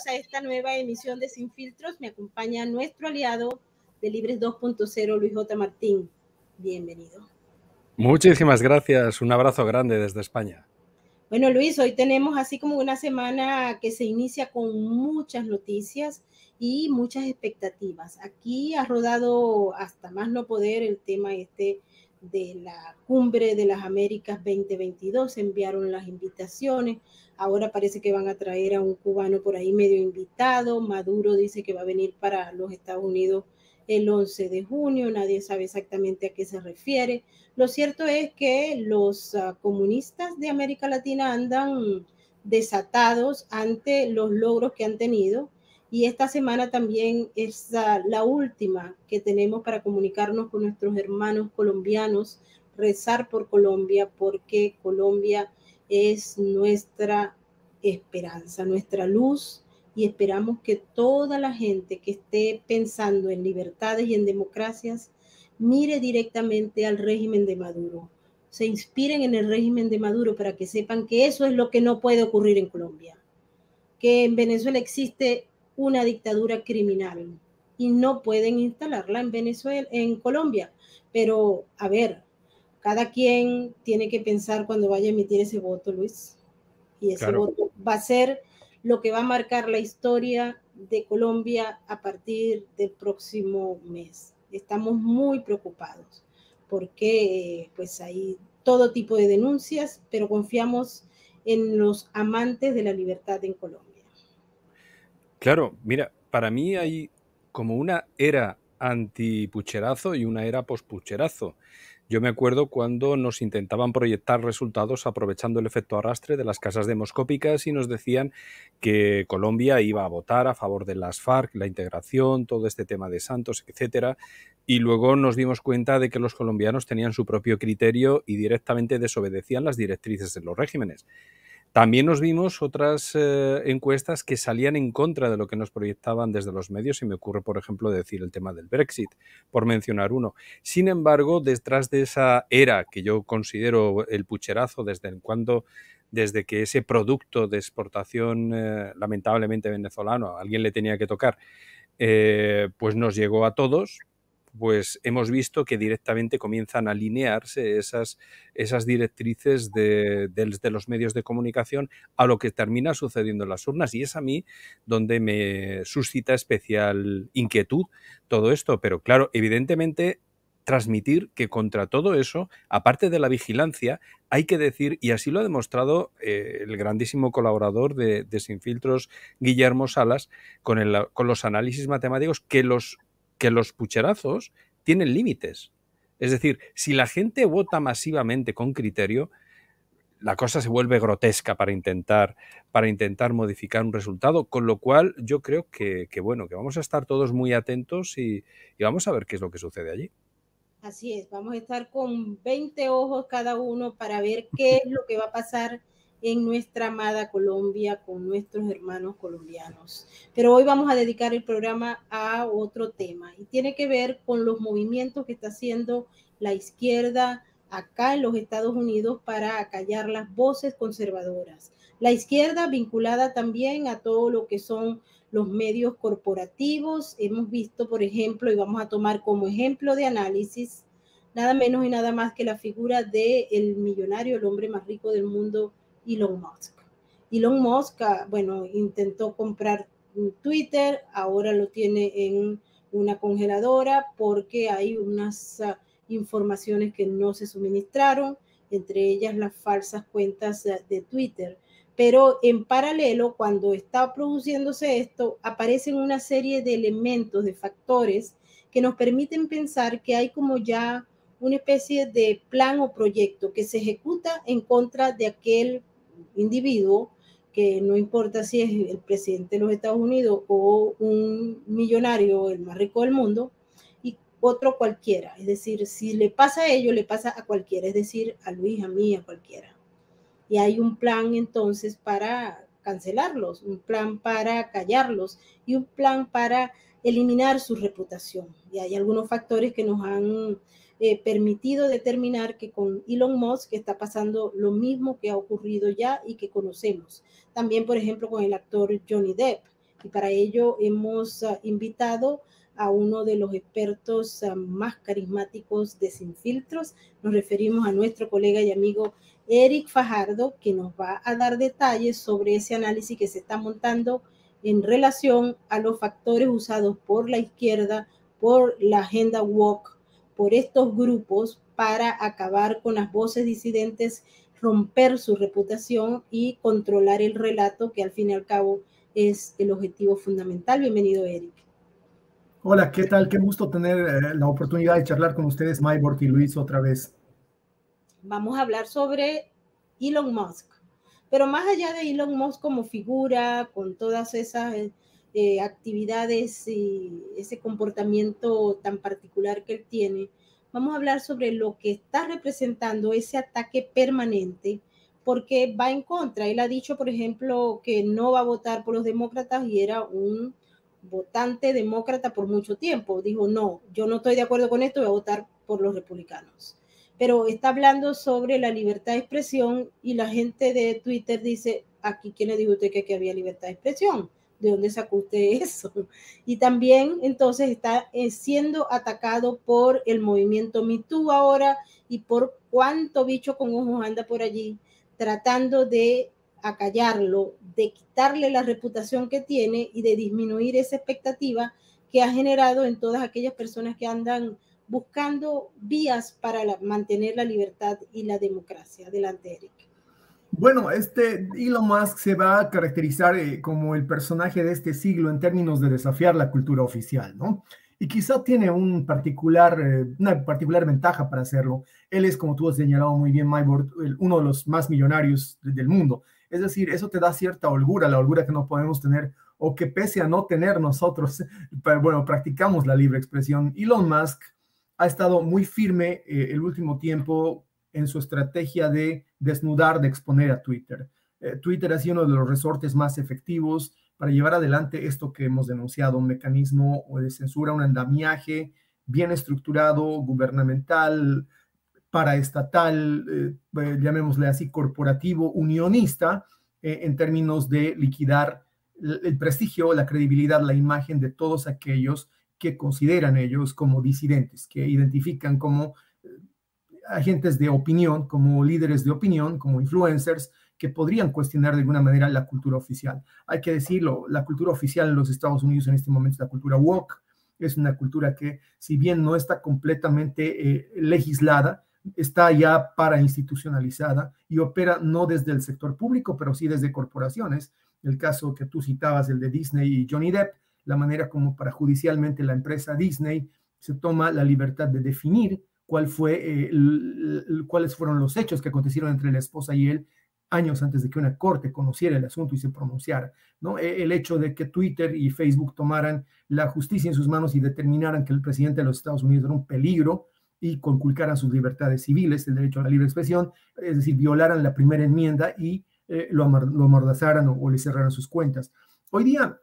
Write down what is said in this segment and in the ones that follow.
bienvenidos a esta nueva emisión de Sin Filtros. Me acompaña nuestro aliado de Libres 2.0, Luis J. Martín. Bienvenido. Muchísimas gracias. Un abrazo grande desde España. Bueno, Luis, hoy tenemos así como una semana que se inicia con muchas noticias y muchas expectativas. Aquí ha rodado hasta más no poder el tema de la Cumbre de las Américas 2022. Se enviaron las invitaciones. Ahora parece que van a traer a un cubano por ahí medio invitado. Maduro dice que va a venir para los Estados Unidos el 11 de junio. Nadie sabe exactamente a qué se refiere. Lo cierto es que los comunistas de América Latina andan desatados ante los logros que han tenido, y esta semana también es la última que tenemos para comunicarnos con nuestros hermanos colombianos, rezar por Colombia, porque Colombia es nuestra esperanza, nuestra luz, y esperamos que toda la gente que esté pensando en libertades y en democracias mire directamente al régimen de Maduro, se inspiren en el régimen de Maduro para que sepan que eso es lo que no puede ocurrir en Colombia, que en Venezuela existe una dictadura criminal y no pueden instalarla en Venezuela, en Colombia. Pero, a ver, cada quien tiene que pensar cuando vaya a emitir ese voto, Luis, y ese voto va a ser lo que va a marcar la historia de Colombia a partir del próximo mes. Estamos muy preocupados porque pues hay todo tipo de denuncias, pero confiamos en los amantes de la libertad en Colombia. Claro, mira, para mí hay como una era antipucherazo y una era pospucherazo. Yo me acuerdo cuando nos intentaban proyectar resultados aprovechando el efecto arrastre de las casas demoscópicas y nos decían que Colombia iba a votar a favor de las FARC, la integración, todo este tema de Santos, etcétera. Y luego nos dimos cuenta de que los colombianos tenían su propio criterio y directamente desobedecían las directrices de los regímenes. También nos vimos otras encuestas que salían en contra de lo que nos proyectaban desde los medios, y me ocurre, por ejemplo, decir el tema del Brexit, por mencionar uno. Sin embargo, detrás de esa era que yo considero el pucherazo desde que ese producto de exportación lamentablemente venezolano a alguien le tenía que tocar, pues nos llegó a todos, pues hemos visto que directamente comienzan a alinearse esas directrices de los medios de comunicación a lo que termina sucediendo en las urnas, y es a mí donde me suscita especial inquietud todo esto. Pero claro, evidentemente transmitir que contra todo eso, aparte de la vigilancia, hay que decir, y así lo ha demostrado el grandísimo colaborador de Sin Filtros, Guillermo Salas, con los análisis matemáticos, que los pucherazos tienen límites. Es decir, si la gente vota masivamente con criterio, la cosa se vuelve grotesca para intentar modificar un resultado, con lo cual yo creo que vamos a estar todos muy atentos y vamos a ver qué es lo que sucede allí. Así es, vamos a estar con 20 ojos cada uno para ver qué es lo que va a pasar en nuestra amada Colombia con nuestros hermanos colombianos. Pero hoy vamos a dedicar el programa a otro tema y tiene que ver con los movimientos que está haciendo la izquierda acá en los Estados Unidos para acallar las voces conservadoras. La izquierda vinculada también a todo lo que son los medios corporativos. Hemos visto, por ejemplo, y vamos a tomar como ejemplo de análisis nada menos y nada más que la figura del millonario, el hombre más rico del mundo, Elon Musk. Elon Musk, bueno, intentó comprar Twitter, ahora lo tiene en una congeladora porque hay unas informaciones que no se suministraron, entre ellas las falsas cuentas de Twitter. Pero en paralelo, cuando está produciéndose esto, aparecen una serie de elementos, de factores que nos permiten pensar que hay como ya una especie de plan o proyecto que se ejecuta en contra de aquel individuo, que no importa si es el presidente de los Estados Unidos o un millonario, el más rico del mundo, y otro cualquiera. Es decir, si le pasa a ellos, le pasa a cualquiera, es decir, a Luis, a mí, a cualquiera. Y hay un plan entonces para cancelarlos, un plan para callarlos y un plan para eliminar su reputación. Y hay algunos factores que nos han permitido determinar que con Elon Musk está pasando lo mismo que ha ocurrido ya y que conocemos. También, por ejemplo, con el actor Johnny Depp, Y para ello hemos invitado a uno de los expertos más carismáticos de Sin Filtros. Nos referimos a nuestro colega y amigo Eric Fajardo, que nos va a dar detalles sobre ese análisis que se está montando en relación a los factores usados por la izquierda, por la agenda woke, por estos grupos para acabar con las voces disidentes, romper su reputación y controlar el relato, que al fin y al cabo es el objetivo fundamental. Bienvenido, Eric. Hola, ¿qué tal? Qué gusto tener la oportunidad de charlar con ustedes, Maybort y Luis, otra vez. Vamos a hablar sobre Elon Musk, pero más allá de Elon Musk como figura, con todas esas actividades y ese comportamiento tan particular que él tiene, vamos a hablar sobre lo que está representando ese ataque permanente, porque va en contra. Él ha dicho, por ejemplo, que no va a votar por los demócratas y era un votante demócrata por mucho tiempo. Dijo, no, yo no estoy de acuerdo con esto, voy a votar por los republicanos. Pero está hablando sobre la libertad de expresión y la gente de Twitter dice, aquí, ¿quién le dijo usted que aquí había libertad de expresión? ¿De dónde sacó usted eso? Y también entonces está siendo atacado por el movimiento Me Too ahora y por cuánto bicho con ojos anda por allí tratando de acallarlo, de quitarle la reputación que tiene y de disminuir esa expectativa que ha generado en todas aquellas personas que andan buscando vías para mantener la libertad y la democracia. Adelante, Eric. Bueno, Elon Musk se va a caracterizar como el personaje de este siglo en términos de desafiar la cultura oficial, ¿no? Y quizá tiene una particular ventaja para hacerlo. Él es, como tú has señalado muy bien, Maybord, uno de los más millonarios del mundo. Es decir, eso te da cierta holgura, la holgura que no podemos tener o que pese a no tener nosotros, bueno, practicamos la libre expresión. Elon Musk ha estado muy firme el último tiempo en su estrategia de desnudar, de exponer a Twitter. Twitter ha sido uno de los resortes más efectivos para llevar adelante esto que hemos denunciado, un mecanismo de censura, un andamiaje bien estructurado, gubernamental, paraestatal, llamémosle así, corporativo, unionista, en términos de liquidar el prestigio, la credibilidad, la imagen de todos aquellos que consideran ellos como disidentes, que identifican como agentes de opinión, como líderes de opinión, como influencers, que podrían cuestionar de alguna manera la cultura oficial. Hay que decirlo, la cultura oficial en los Estados Unidos en este momento es la cultura woke, es una cultura que, si bien no está completamente legislada, está ya parainstitucionalizada y opera no desde el sector público, pero sí desde corporaciones. El caso que tú citabas, el de Disney y Johnny Depp, la manera como parajudicialmente la empresa Disney se toma la libertad de definir cuáles fueron los hechos que acontecieron entre la esposa y él años antes de que una corte conociera el asunto y se pronunciara, ¿no? El hecho de que Twitter y Facebook tomaran la justicia en sus manos y determinaran que el presidente de los Estados Unidos era un peligro y conculcaran sus libertades civiles, el derecho a la libre expresión, es decir, violaran la primera enmienda y lo amordazaran o le cerraran sus cuentas. Hoy día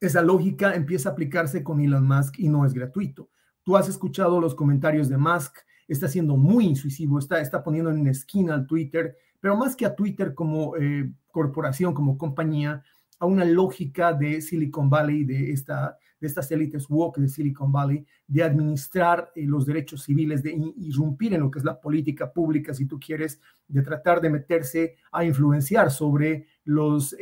esa lógica empieza a aplicarse con Elon Musk y no es gratuito. Tú has escuchado los comentarios de Musk, está siendo muy incisivo, está poniendo en esquina al Twitter, pero más que a Twitter como corporación, como compañía, a una lógica de Silicon Valley, de estas élites woke de Silicon Valley, de administrar los derechos civiles, de irrumpir en lo que es la política pública, si tú quieres, de tratar de meterse a influenciar sobre los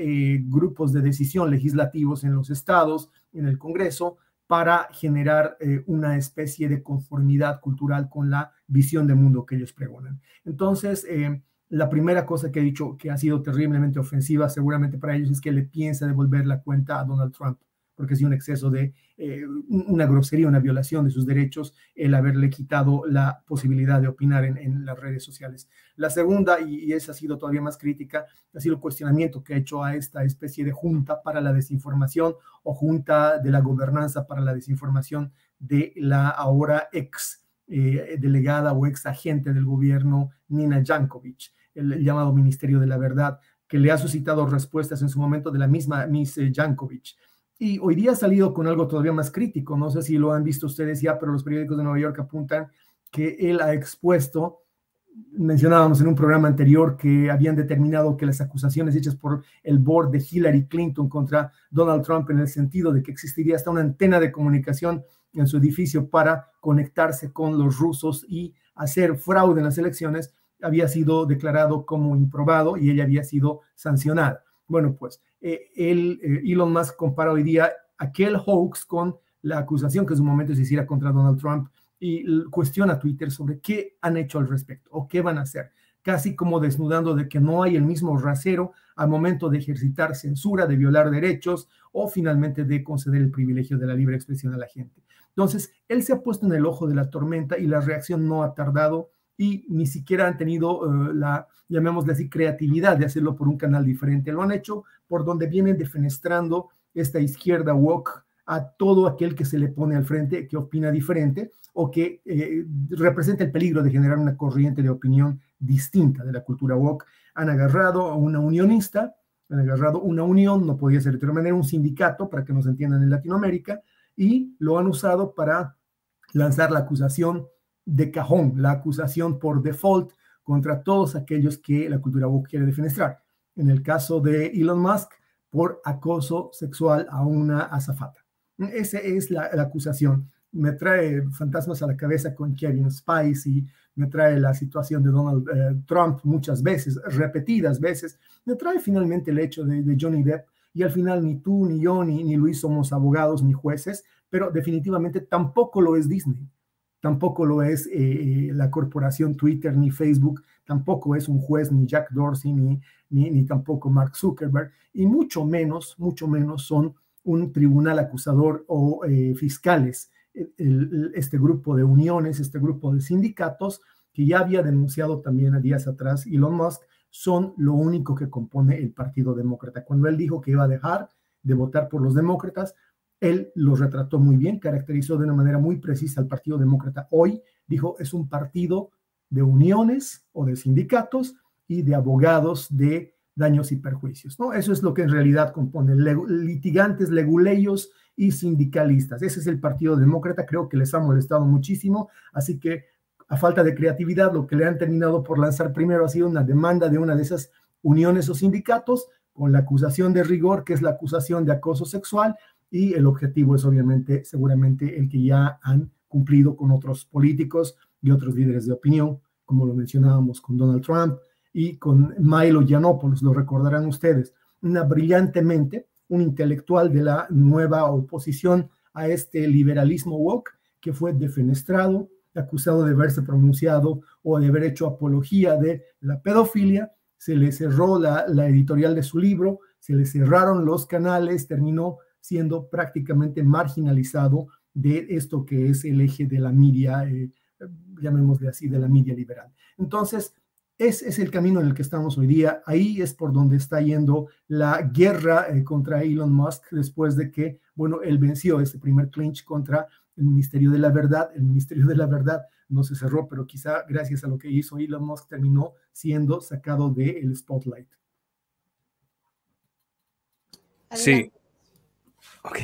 grupos de decisión legislativos en los estados, en el Congreso, para generar una especie de conformidad cultural con la visión de mundo que ellos pregonan. Entonces, la primera cosa que he dicho que ha sido terriblemente ofensiva seguramente para ellos es que le piensa devolver la cuenta a Donald Trump, porque ha sido un exceso de una grosería, una violación de sus derechos, el haberle quitado la posibilidad de opinar en las redes sociales. La segunda, y esa ha sido todavía más crítica, ha sido el cuestionamiento que ha hecho a esta especie de junta para la desinformación o junta de la gobernanza para la desinformación de la ahora ex delegada o ex agente del gobierno Nina Yankovic, el llamado Ministerio de la Verdad, que le ha suscitado respuestas en su momento de la misma Miss Yankovic. Y hoy día ha salido con algo todavía más crítico, no sé si lo han visto ustedes ya, pero los periódicos de Nueva York apuntan que él ha expuesto mencionábamos en un programa anterior que habían determinado que las acusaciones hechas por el board de Hillary Clinton contra Donald Trump, en el sentido de que existiría hasta una antena de comunicación en su edificio para conectarse con los rusos y hacer fraude en las elecciones, había sido declarado como improbado y ella había sido sancionada. Bueno, pues Elon Musk compara hoy día aquel hoax con la acusación que en su momento se hiciera contra Donald Trump y cuestiona a Twitter sobre qué han hecho al respecto o qué van a hacer, casi como desnudando de que no hay el mismo rasero al momento de ejercitar censura, de violar derechos o finalmente de conceder el privilegio de la libre expresión a la gente. Entonces, él se ha puesto en el ojo de la tormenta y la reacción no ha tardado y ni siquiera han tenido la, llamémosle así, creatividad de hacerlo por un canal diferente. Lo han hecho por donde vienen defenestrando esta izquierda woke a todo aquel que se le pone al frente, que opina diferente o que representa el peligro de generar una corriente de opinión distinta de la cultura woke. Han agarrado a una unionista, han agarrado una unión, no podía ser de otra manera, un sindicato, para que nos entiendan en Latinoamérica, y lo han usado para lanzar la acusación de cajón, la acusación por default contra todos aquellos que la cultura woke quiere defenestrar. En el caso de Elon Musk, por acoso sexual a una azafata. Esa es la acusación. Me trae fantasmas a la cabeza con Kevin Spacey, me trae la situación de Donald Trump muchas veces, repetidas veces, me trae finalmente el hecho de Johnny Depp, y al final ni tú, ni yo, ni Luis somos abogados ni jueces, pero definitivamente tampoco lo es Disney, tampoco lo es la corporación Twitter ni Facebook, tampoco es un juez ni Jack Dorsey ni tampoco Mark Zuckerberg, y mucho menos son un tribunal acusador o fiscales. Este grupo de uniones, este grupo de sindicatos que ya había denunciado también a días atrás Elon Musk, son lo único que compone el Partido Demócrata. Cuando él dijo que iba a dejar de votar por los demócratas, él lo retrató muy bien, caracterizó de una manera muy precisa al Partido Demócrata. Hoy dijo, es un partido de uniones o de sindicatos y de abogados de daños y perjuicios, ¿no? Eso es lo que en realidad compone litigantes, leguleyos y sindicalistas. Ese es el Partido Demócrata, creo que les ha molestado muchísimo, así que a falta de creatividad, lo que le han terminado por lanzar primero ha sido una demanda de una de esas uniones o sindicatos con la acusación de rigor, que es la acusación de acoso sexual, y el objetivo es obviamente, seguramente, el que ya han cumplido con otros políticos y otros líderes de opinión, como lo mencionábamos con Donald Trump y con Milo Yiannopoulos, lo recordarán ustedes, una brillantemente, un intelectual de la nueva oposición a este liberalismo woke, que fue defenestrado, acusado de haberse pronunciado o de haber hecho apología de la pedofilia, se le cerró la editorial de su libro, se le cerraron los canales, terminó siendo prácticamente marginalizado de esto que es el eje de la media, llamémosle así, de la media liberal. Entonces, ese es el camino en el que estamos hoy día. Ahí es por donde está yendo la guerra contra Elon Musk después de que, bueno, él venció ese primer clinch contra el Ministerio de la Verdad. El Ministerio de la Verdad no se cerró, pero quizá gracias a lo que hizo Elon Musk terminó siendo sacado del spotlight. Sí. Ok.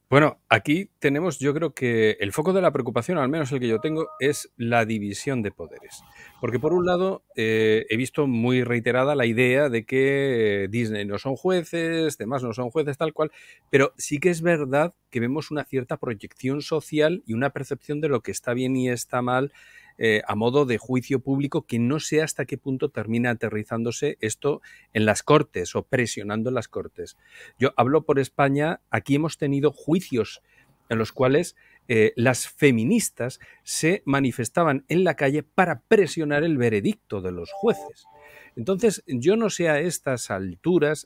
Bueno, aquí tenemos, yo creo que el foco de la preocupación, al menos el que yo tengo, es la división de poderes. Porque por un lado, he visto muy reiterada la idea de que Disney no son jueces, demás no son jueces, tal cual, pero sí que es verdad que vemos una cierta proyección social y una percepción de lo que está bien y está mal a modo de juicio público, que no sé hasta qué punto termina aterrizándose esto en las Cortes o presionando en las Cortes. Yo hablo por España, aquí hemos tenido juicios en los cuales las feministas se manifestaban en la calle para presionar el veredicto de los jueces. Entonces, yo no sé a estas alturas,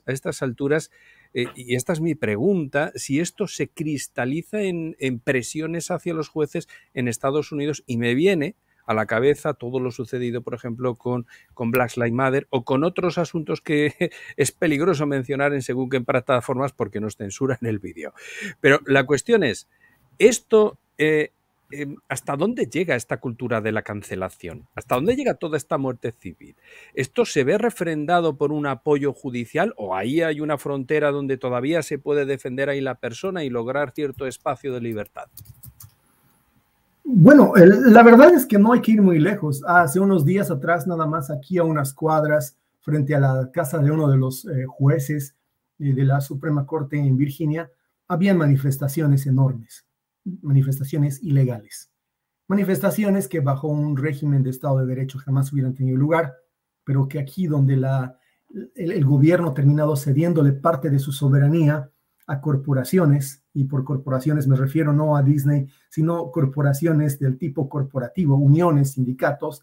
y esta es mi pregunta, si esto se cristaliza en presiones hacia los jueces en Estados Unidos, y me viene a la cabeza todo lo sucedido, por ejemplo, con Black Lives Matter o con otros asuntos que es peligroso mencionar en según qué plataformas porque nos censuran el vídeo. Pero la cuestión es, esto, ¿hasta dónde llega esta cultura de la cancelación? ¿Hasta dónde llega toda esta muerte civil? ¿Esto se ve refrendado por un apoyo judicial o ahí hay una frontera donde todavía se puede defender ahí la persona y lograr cierto espacio de libertad? Bueno, la verdad es que no hay que ir muy lejos. Hace unos días atrás, nada más aquí a unas cuadras, frente a la casa de uno de los jueces de la Suprema Corte en Virginia, había manifestaciones enormes, manifestaciones ilegales, manifestaciones que bajo un régimen de Estado de Derecho jamás hubieran tenido lugar, pero que aquí donde el gobierno ha terminado cediéndole parte de su soberanía a corporaciones, y por corporaciones me refiero no a Disney, sino corporaciones del tipo corporativo, uniones, sindicatos,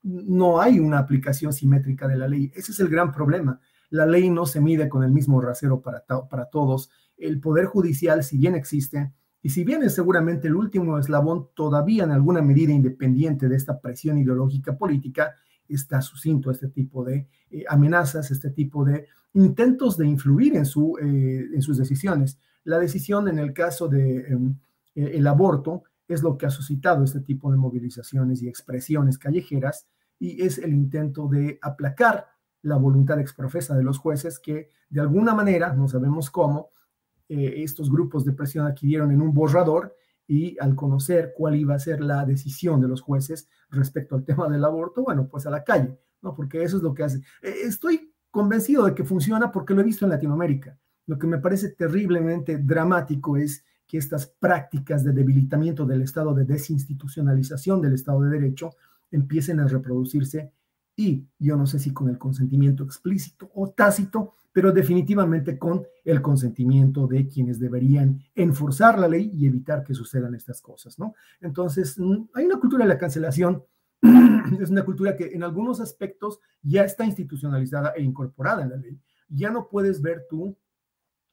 no hay una aplicación simétrica de la ley. Ese es el gran problema. La ley no se mide con el mismo rasero para todos. El poder judicial, si bien existe, y si bien es seguramente el último eslabón todavía en alguna medida independiente de esta presión ideológica política, está sucinto a este tipo de amenazas, este tipo de intentos de influir en sus decisiones. La decisión en el caso de el aborto es lo que ha suscitado este tipo de movilizaciones y expresiones callejeras, y es el intento de aplacar la voluntad exprofesa de los jueces que de alguna manera, no sabemos cómo, estos grupos de presión adquirieron en un borrador, y al conocer cuál iba a ser la decisión de los jueces respecto al tema del aborto, bueno, pues a la calle, ¿no? Porque eso es lo que hace. Estoy convencido de que funciona porque lo he visto en Latinoamérica. Lo que me parece terriblemente dramático es que estas prácticas de debilitamiento del Estado, de desinstitucionalización del Estado de Derecho, empiecen a reproducirse, y yo no sé si con el consentimiento explícito o tácito, pero definitivamente con el consentimiento de quienes deberían enforzar la ley y evitar que sucedan estas cosas, ¿no? Entonces, hay una cultura de la cancelación, es una cultura que en algunos aspectos ya está institucionalizada e incorporada en la ley. Ya no puedes ver tú,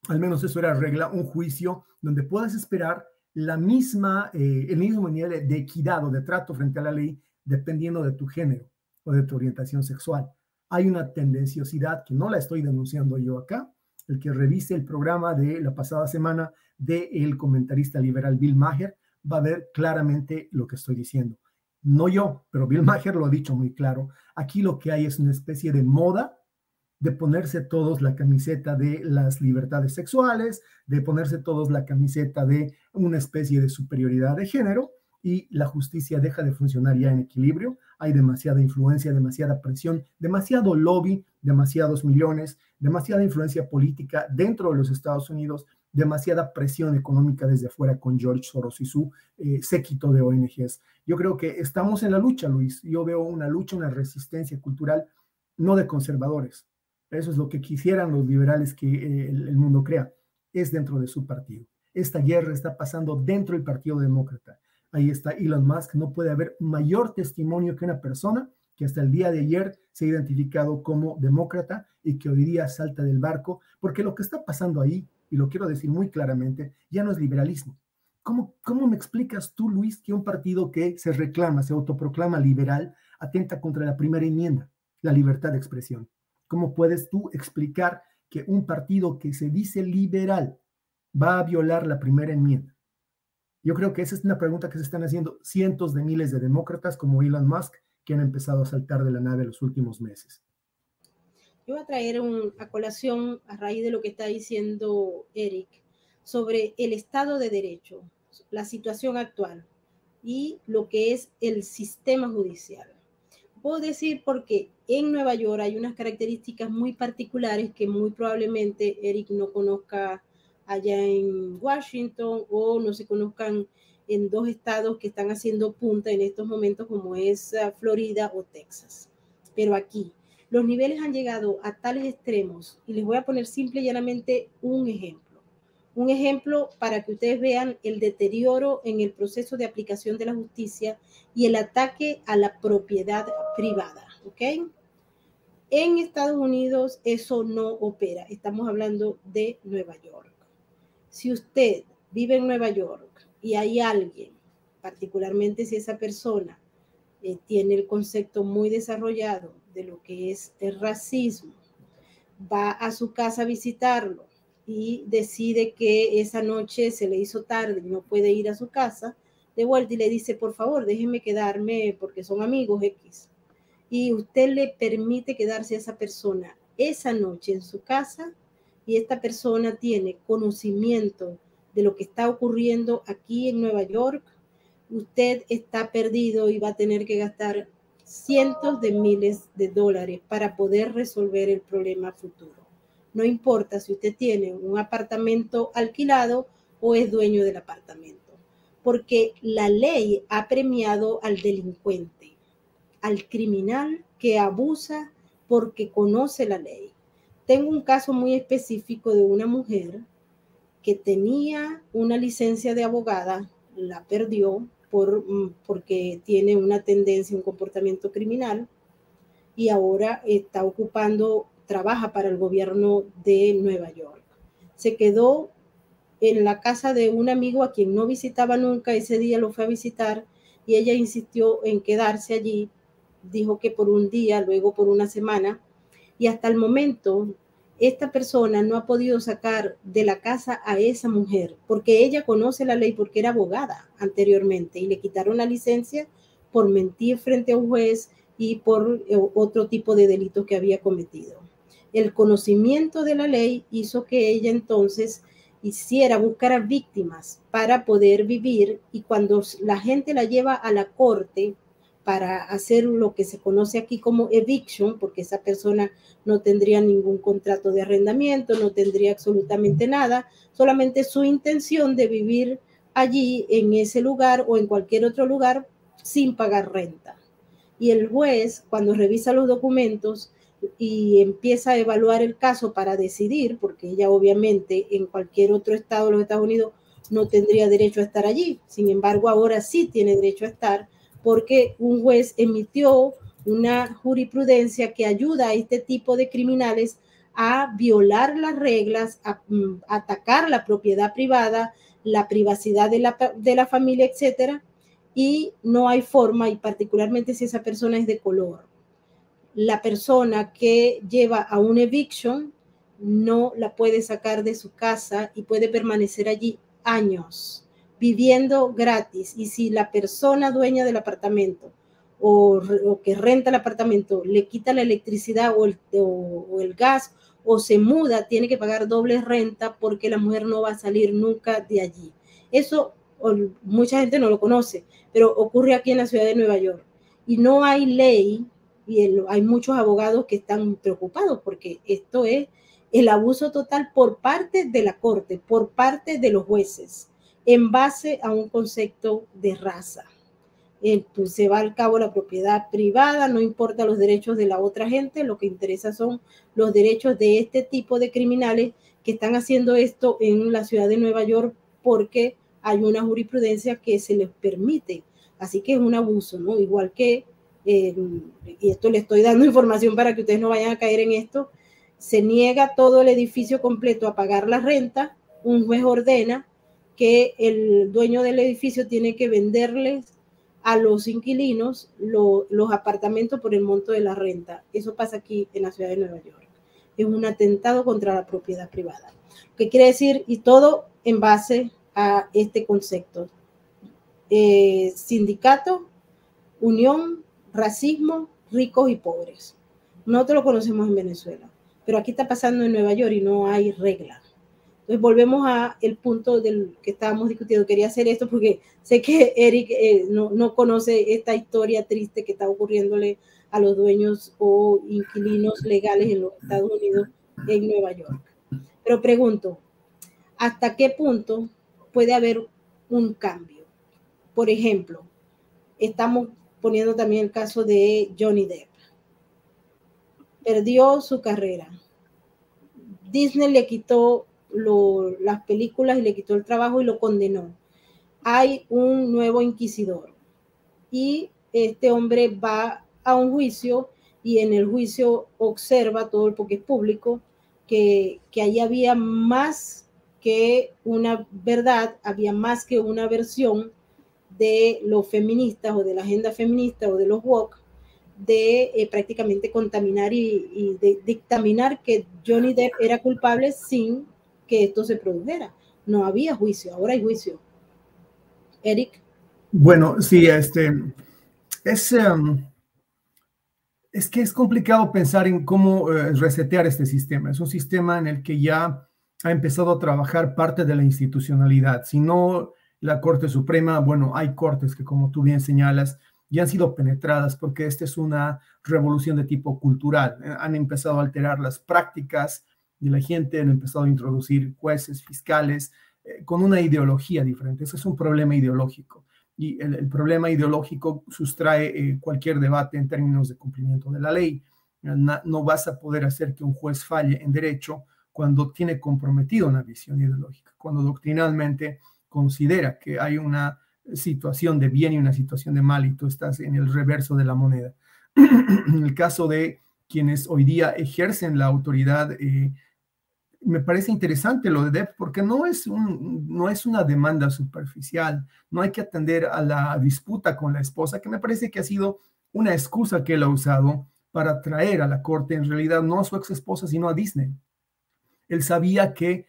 al menos eso era regla, un juicio donde puedas esperar el mismo nivel de equidad o de trato frente a la ley dependiendo de tu género o de tu orientación sexual. Hay una tendenciosidad que no la estoy denunciando yo acá. El que revise el programa de la pasada semana del comentarista liberal Bill Maher va a ver claramente lo que estoy diciendo. No yo, pero Bill Maher lo ha dicho muy claro. Aquí lo que hay es una especie de moda de ponerse todos la camiseta de las libertades sexuales, de ponerse todos la camiseta de una especie de superioridad de género, y la justicia deja de funcionar ya en equilibrio. Hay demasiada influencia, demasiada presión, demasiado lobby, demasiados millones, demasiada influencia política dentro de los Estados Unidos, demasiada presión económica desde afuera con George Soros y su séquito de ONGs. Yo creo que estamos en la lucha, Luis. Yo veo una lucha, una resistencia cultural, no de conservadores. Eso es lo que quisieran los liberales que el mundo crea. Es dentro de su partido. Esta guerra está pasando dentro del Partido Demócrata. Ahí está Elon Musk. No puede haber mayor testimonio que una persona que hasta el día de ayer se ha identificado como demócrata y que hoy día salta del barco, porque lo que está pasando ahí, y lo quiero decir muy claramente, ya no es liberalismo. ¿Cómo me explicas tú, Luis, que un partido que se reclama, se autoproclama liberal, atenta contra la primera enmienda, la libertad de expresión? ¿Cómo puedes tú explicar que un partido que se dice liberal va a violar la primera enmienda? Yo creo que esa es una pregunta que se están haciendo cientos de miles de demócratas como Elon Musk, que han empezado a saltar de la nave en los últimos meses. Yo voy a traer a colación, a raíz de lo que está diciendo Eric, sobre el Estado de Derecho, la situación actual y lo que es el sistema judicial. Puedo decir porque en Nueva York hay unas características muy particulares que muy probablemente Eric no conozca allá en Washington, o no se conozcan en dos estados que están haciendo punta en estos momentos, como es Florida o Texas. Pero aquí los niveles han llegado a tales extremos, y les voy a poner simple y llanamente un ejemplo. Un ejemplo para que ustedes vean el deterioro en el proceso de aplicación de la justicia y el ataque a la propiedad privada, ¿ok? En Estados Unidos eso no opera. Estamos hablando de Nueva York. Si usted vive en Nueva York y hay alguien, particularmente si esa persona tiene el concepto muy desarrollado de lo que es el racismo, va a su casa a visitarlo y decide que esa noche se le hizo tarde y no puede ir a su casa, de vuelta y le dice, por favor, déjeme quedarme porque son amigos X. Y usted le permite quedarse a esa persona esa noche en su casa, y esta persona tiene conocimiento de lo que está ocurriendo aquí en Nueva York. usted está perdido y va a tener que gastar cientos de miles de dólares para poder resolver el problema futuro. No importa si usted tiene un apartamento alquilado o es dueño del apartamento, porque la ley ha premiado al delincuente, al criminal que abusa porque conoce la ley. Tengo un caso muy específico de una mujer que tenía una licencia de abogada, la perdió porque tiene una tendencia, un comportamiento criminal, y ahora está trabaja para el gobierno de Nueva York. Se quedó en la casa de un amigo a quien no visitaba nunca. Ese día lo fue a visitar y ella insistió en quedarse allí. Dijo que por un día, luego por una semana, y hasta el momento esta persona no ha podido sacar de la casa a esa mujer, porque ella conoce la ley, porque era abogada anteriormente, y le quitaron la licencia por mentir frente a un juez y por otro tipo de delitos que había cometido. El conocimiento de la ley hizo que ella entonces buscara víctimas para poder vivir, y cuando la gente la lleva a la corte para hacer lo que se conoce aquí como eviction, porque esa persona no tendría ningún contrato de arrendamiento, no tendría absolutamente nada, solamente su intención de vivir allí en ese lugar o en cualquier otro lugar sin pagar renta. Y el juez, cuando revisa los documentos y empieza a evaluar el caso para decidir, porque ella obviamente en cualquier otro estado de los Estados Unidos no tendría derecho a estar allí, sin embargo ahora sí tiene derecho a estar, porque un juez emitió una jurisprudencia que ayuda a este tipo de criminales a violar las reglas, a atacar la propiedad privada, la privacidad de la familia, etcétera, y no hay forma, y particularmente si esa persona es de color. La persona que lleva a un eviction no la puede sacar de su casa y puede permanecer allí años viviendo gratis. Y si la persona dueña del apartamento o que renta el apartamento le quita la electricidad o el gas o se muda, tiene que pagar doble renta porque la mujer no va a salir nunca de allí. Eso mucha gente no lo conoce, pero ocurre aquí en la ciudad de Nueva York. Y no hay ley, y hay muchos abogados que están preocupados porque esto es el abuso total por parte de la corte, por parte de los jueces, en base a un concepto de raza. Pues se va al cabo la propiedad privada, no importa los derechos de la otra gente, lo que interesa son los derechos de este tipo de criminales que están haciendo esto en la ciudad de Nueva York porque hay una jurisprudencia que se les permite. Así que es un abuso, ¿no? Igual que, y esto le estoy dando información para que ustedes no vayan a caer en esto, se niega todo el edificio completo a pagar la renta, un juez ordena que el dueño del edificio tiene que venderles a los inquilinos los apartamentos por el monto de la renta. Eso pasa aquí en la ciudad de Nueva York. Es un atentado contra la propiedad privada. ¿Qué quiere decir? Y todo en base a este concepto. Sindicato, unión, racismo, ricos y pobres. Nosotros lo conocemos en Venezuela, pero aquí está pasando en Nueva York y no hay regla. Entonces volvemos a el punto del que estábamos discutiendo. Quería hacer esto porque sé que Eric no conoce esta historia triste que está ocurriéndole a los dueños o inquilinos legales en los Estados Unidos, en Nueva York. Pero pregunto, ¿hasta qué punto puede haber un cambio? Por ejemplo, estamos poniendo también el caso de Johnny Depp. Perdió su carrera. Disney le quitó las películas y le quitó el trabajo y lo condenó. Hay un nuevo inquisidor y este hombre va a un juicio y en el juicio observa todo, porque es público, que ahí había más que una verdad, había más que una versión de los feministas o de la agenda feminista o de los woke, de prácticamente contaminar y de dictaminar que Johnny Depp era culpable sin que esto se produjera. No había juicio, ahora hay juicio. Eric. Bueno, sí, es que es complicado pensar en cómo resetear este sistema. Es un sistema en el que ya ha empezado a trabajar parte de la institucionalidad. Si no la Corte Suprema, bueno, hay cortes que, como tú bien señalas, ya han sido penetradas porque esta es una revolución de tipo cultural. Han empezado a alterar las prácticas de la gente, han empezado a introducir jueces, fiscales, con una ideología diferente. Ese es un problema ideológico. Y el problema ideológico sustrae cualquier debate en términos de cumplimiento de la ley. No vas a poder hacer que un juez falle en derecho cuando tiene comprometido una visión ideológica, cuando doctrinalmente considera que hay una situación de bien y una situación de mal y tú estás en el reverso de la moneda. En el caso de quienes hoy día ejercen la autoridad, me parece interesante lo de Depp porque no es una demanda superficial, no hay que atender a la disputa con la esposa, que me parece que ha sido una excusa que él ha usado para traer a la corte en realidad no a su ex esposa, sino a Disney. Él sabía que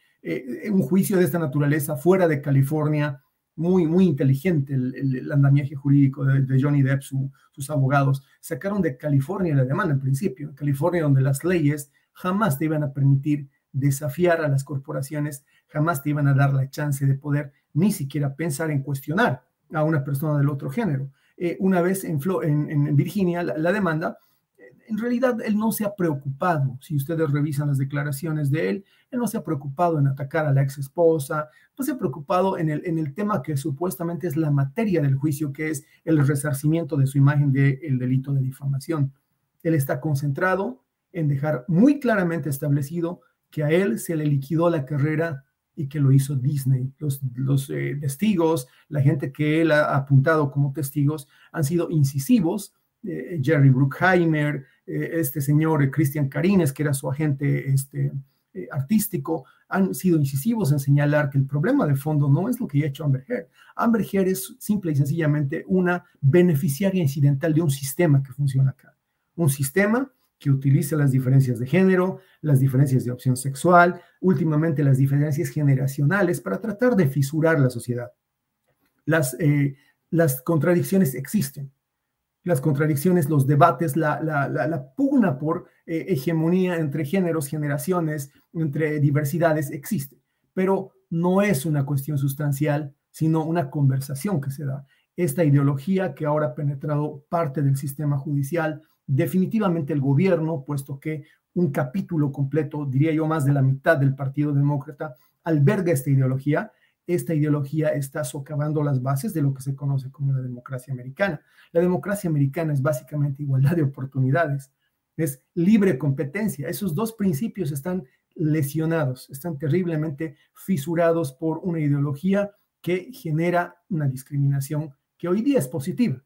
un juicio de esta naturaleza fuera de California, muy, muy inteligente el andamiaje jurídico de Johnny Depp, sus abogados, sacaron de California la demanda en principio, en California donde las leyes jamás te iban a permitir desafiar a las corporaciones, jamás te iban a dar la chance de poder ni siquiera pensar en cuestionar a una persona del otro género. Una vez en Virginia, la demanda, en realidad él no se ha preocupado, si ustedes revisan las declaraciones de él no se ha preocupado en atacar a la ex esposa, no se ha preocupado en el tema que supuestamente es la materia del juicio, que es el resarcimiento de su imagen del delito de difamación. Él está concentrado en dejar muy claramente establecido que a él se le liquidó la carrera y que lo hizo Disney. Los testigos, la gente que él ha apuntado como testigos, han sido incisivos. Jerry Bruckheimer, este señor Christian Karines, que era su agente artístico, han sido incisivos en señalar que el problema de fondo no es lo que ha hecho Amber Heard. Amber Heard es simple y sencillamente una beneficiaria incidental de un sistema que funciona acá. Un sistema que utiliza las diferencias de género, las diferencias de opción sexual, últimamente las diferencias generacionales para tratar de fisurar la sociedad. Las contradicciones existen. Las contradicciones, los debates, la pugna por hegemonía entre géneros, generaciones, entre diversidades existe, pero no es una cuestión sustancial, sino una conversación que se da. Esta ideología que ahora ha penetrado parte del sistema judicial, definitivamente el gobierno, puesto que un capítulo completo, diría yo más de la mitad del Partido Demócrata, alberga esta ideología está socavando las bases de lo que se conoce como la democracia americana. La democracia americana es básicamente igualdad de oportunidades, es libre competencia. Esos dos principios están lesionados, están terriblemente fisurados por una ideología que genera una discriminación que hoy día es positiva.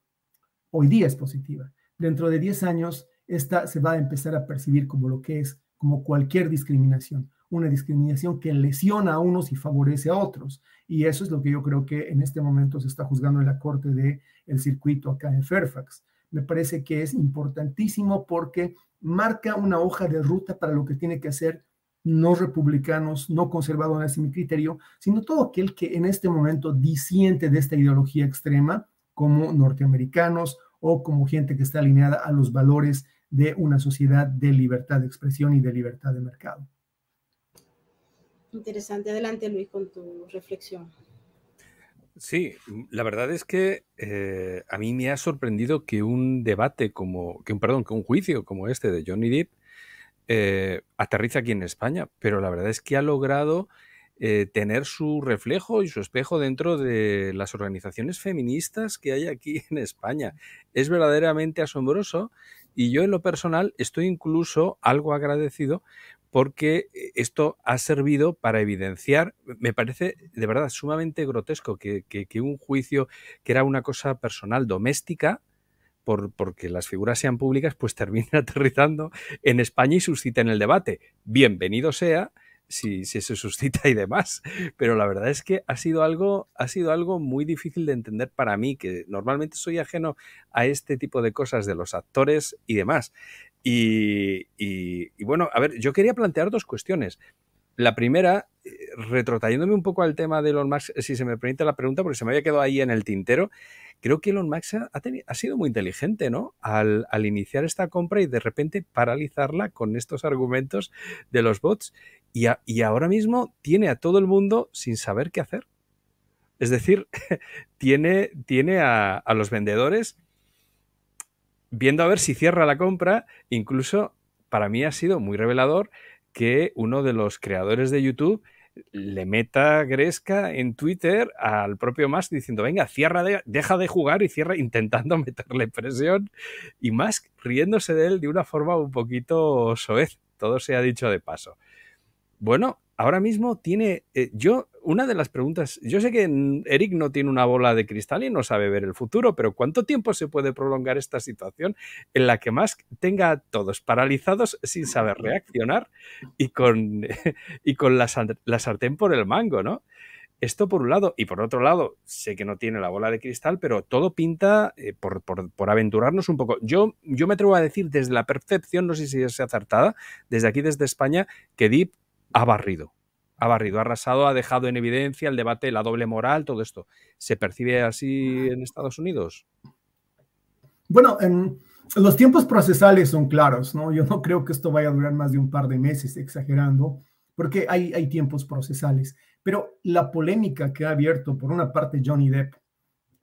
Hoy día es positiva. Dentro de 10 años, esta se va a empezar a percibir como lo que es, como cualquier discriminación. Una discriminación que lesiona a unos y favorece a otros. Y eso es lo que yo creo que en este momento se está juzgando en la corte del circuito acá en Fairfax. Me parece que es importantísimo porque marca una hoja de ruta para lo que tiene que hacer no republicanos, no conservadores en mi criterio, sino todo aquel que en este momento disiente de esta ideología extrema como norteamericanos o como gente que está alineada a los valores de una sociedad de libertad de expresión y de libertad de mercado. Interesante. Adelante, Luis, con tu reflexión. Sí, la verdad es que a mí me ha sorprendido que un debate que un juicio como este de Johnny Depp aterriza aquí en España, pero la verdad es que ha logrado tener su reflejo y su espejo dentro de las organizaciones feministas que hay aquí en España. Es verdaderamente asombroso y yo en lo personal estoy incluso algo agradecido porque esto ha servido para evidenciar, me parece de verdad sumamente grotesco que un juicio que era una cosa personal, doméstica, porque las figuras sean públicas, pues termine aterrizando en España y susciten el debate. Bienvenido sea si se suscita y demás, pero la verdad es que ha sido algo muy difícil de entender para mí, que normalmente soy ajeno a este tipo de cosas de los actores y demás. Y bueno, a ver, yo quería plantear dos cuestiones. La primera, retrotrayéndome un poco al tema de Elon Musk, si se me permite la pregunta, porque se me había quedado ahí en el tintero, creo que Elon Musk ha sido muy inteligente, ¿no? Al iniciar esta compra y de repente paralizarla con estos argumentos de los bots y ahora mismo tiene a todo el mundo sin saber qué hacer. Es decir, tiene a los vendedores viendo a ver si cierra la compra. Incluso para mí ha sido muy revelador que uno de los creadores de YouTube le meta gresca en Twitter al propio Musk diciendo, venga, cierra, deja de jugar y cierra, intentando meterle presión, y Musk riéndose de él de una forma un poquito soez, todo se ha dicho de paso. Bueno, ahora mismo tiene, una de las preguntas, yo sé que Eric no tiene una bola de cristal y no sabe ver el futuro, pero ¿cuánto tiempo se puede prolongar esta situación en la que Musk tenga a todos paralizados sin saber reaccionar y con la sartén por el mango, ¿no? Esto por un lado, y por otro lado, sé que no tiene la bola de cristal, pero todo pinta por aventurarnos un poco. Yo me atrevo a decir desde la percepción, no sé si es acertada, desde aquí, desde España, que Deep ha barrido, ha arrasado, ha dejado en evidencia el debate, la doble moral, todo esto. ¿Se percibe así en Estados Unidos? Bueno, los tiempos procesales son claros, ¿no? Yo no creo que esto vaya a durar más de un par de meses, exagerando, porque hay tiempos procesales. Pero la polémica que ha abierto, por una parte, Johnny Depp,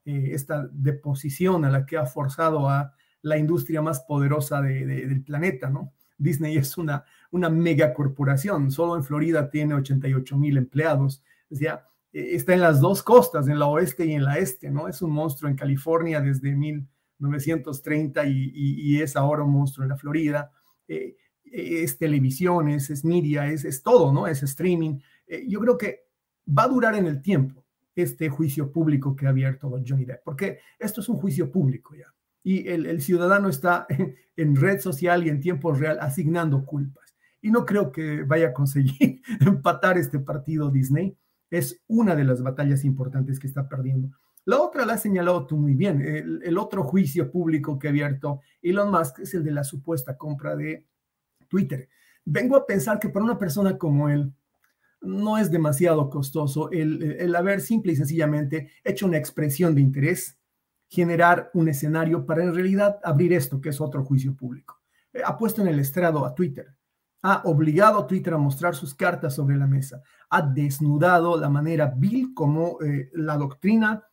esta deposición a la que ha forzado a la industria más poderosa del planeta, ¿no? Disney es una megacorporación, solo en Florida tiene 88,000 empleados, o sea, está en las dos costas, en la oeste y en la este, ¿no? Es un monstruo en California desde 1930 y es ahora un monstruo en la Florida. Es televisión, es media, es todo, ¿no? Es streaming. Yo creo que va a durar en el tiempo este juicio público que ha abierto Johnny Depp, porque esto es un juicio público ya. Y el ciudadano está en red social y en tiempo real asignando culpas. Y no creo que vaya a conseguir empatar este partido Disney. Es una de las batallas importantes que está perdiendo. La otra la has señalado tú muy bien. El otro juicio público que ha abierto Elon Musk es el de la supuesta compra de Twitter. Vengo a pensar que para una persona como él no es demasiado costoso el haber simple y sencillamente hecho una expresión de interés, generar un escenario para en realidad abrir esto, que es otro juicio público. Ha puesto en el estrado a Twitter, ha obligado a Twitter a mostrar sus cartas sobre la mesa, ha desnudado la manera vil como la doctrina,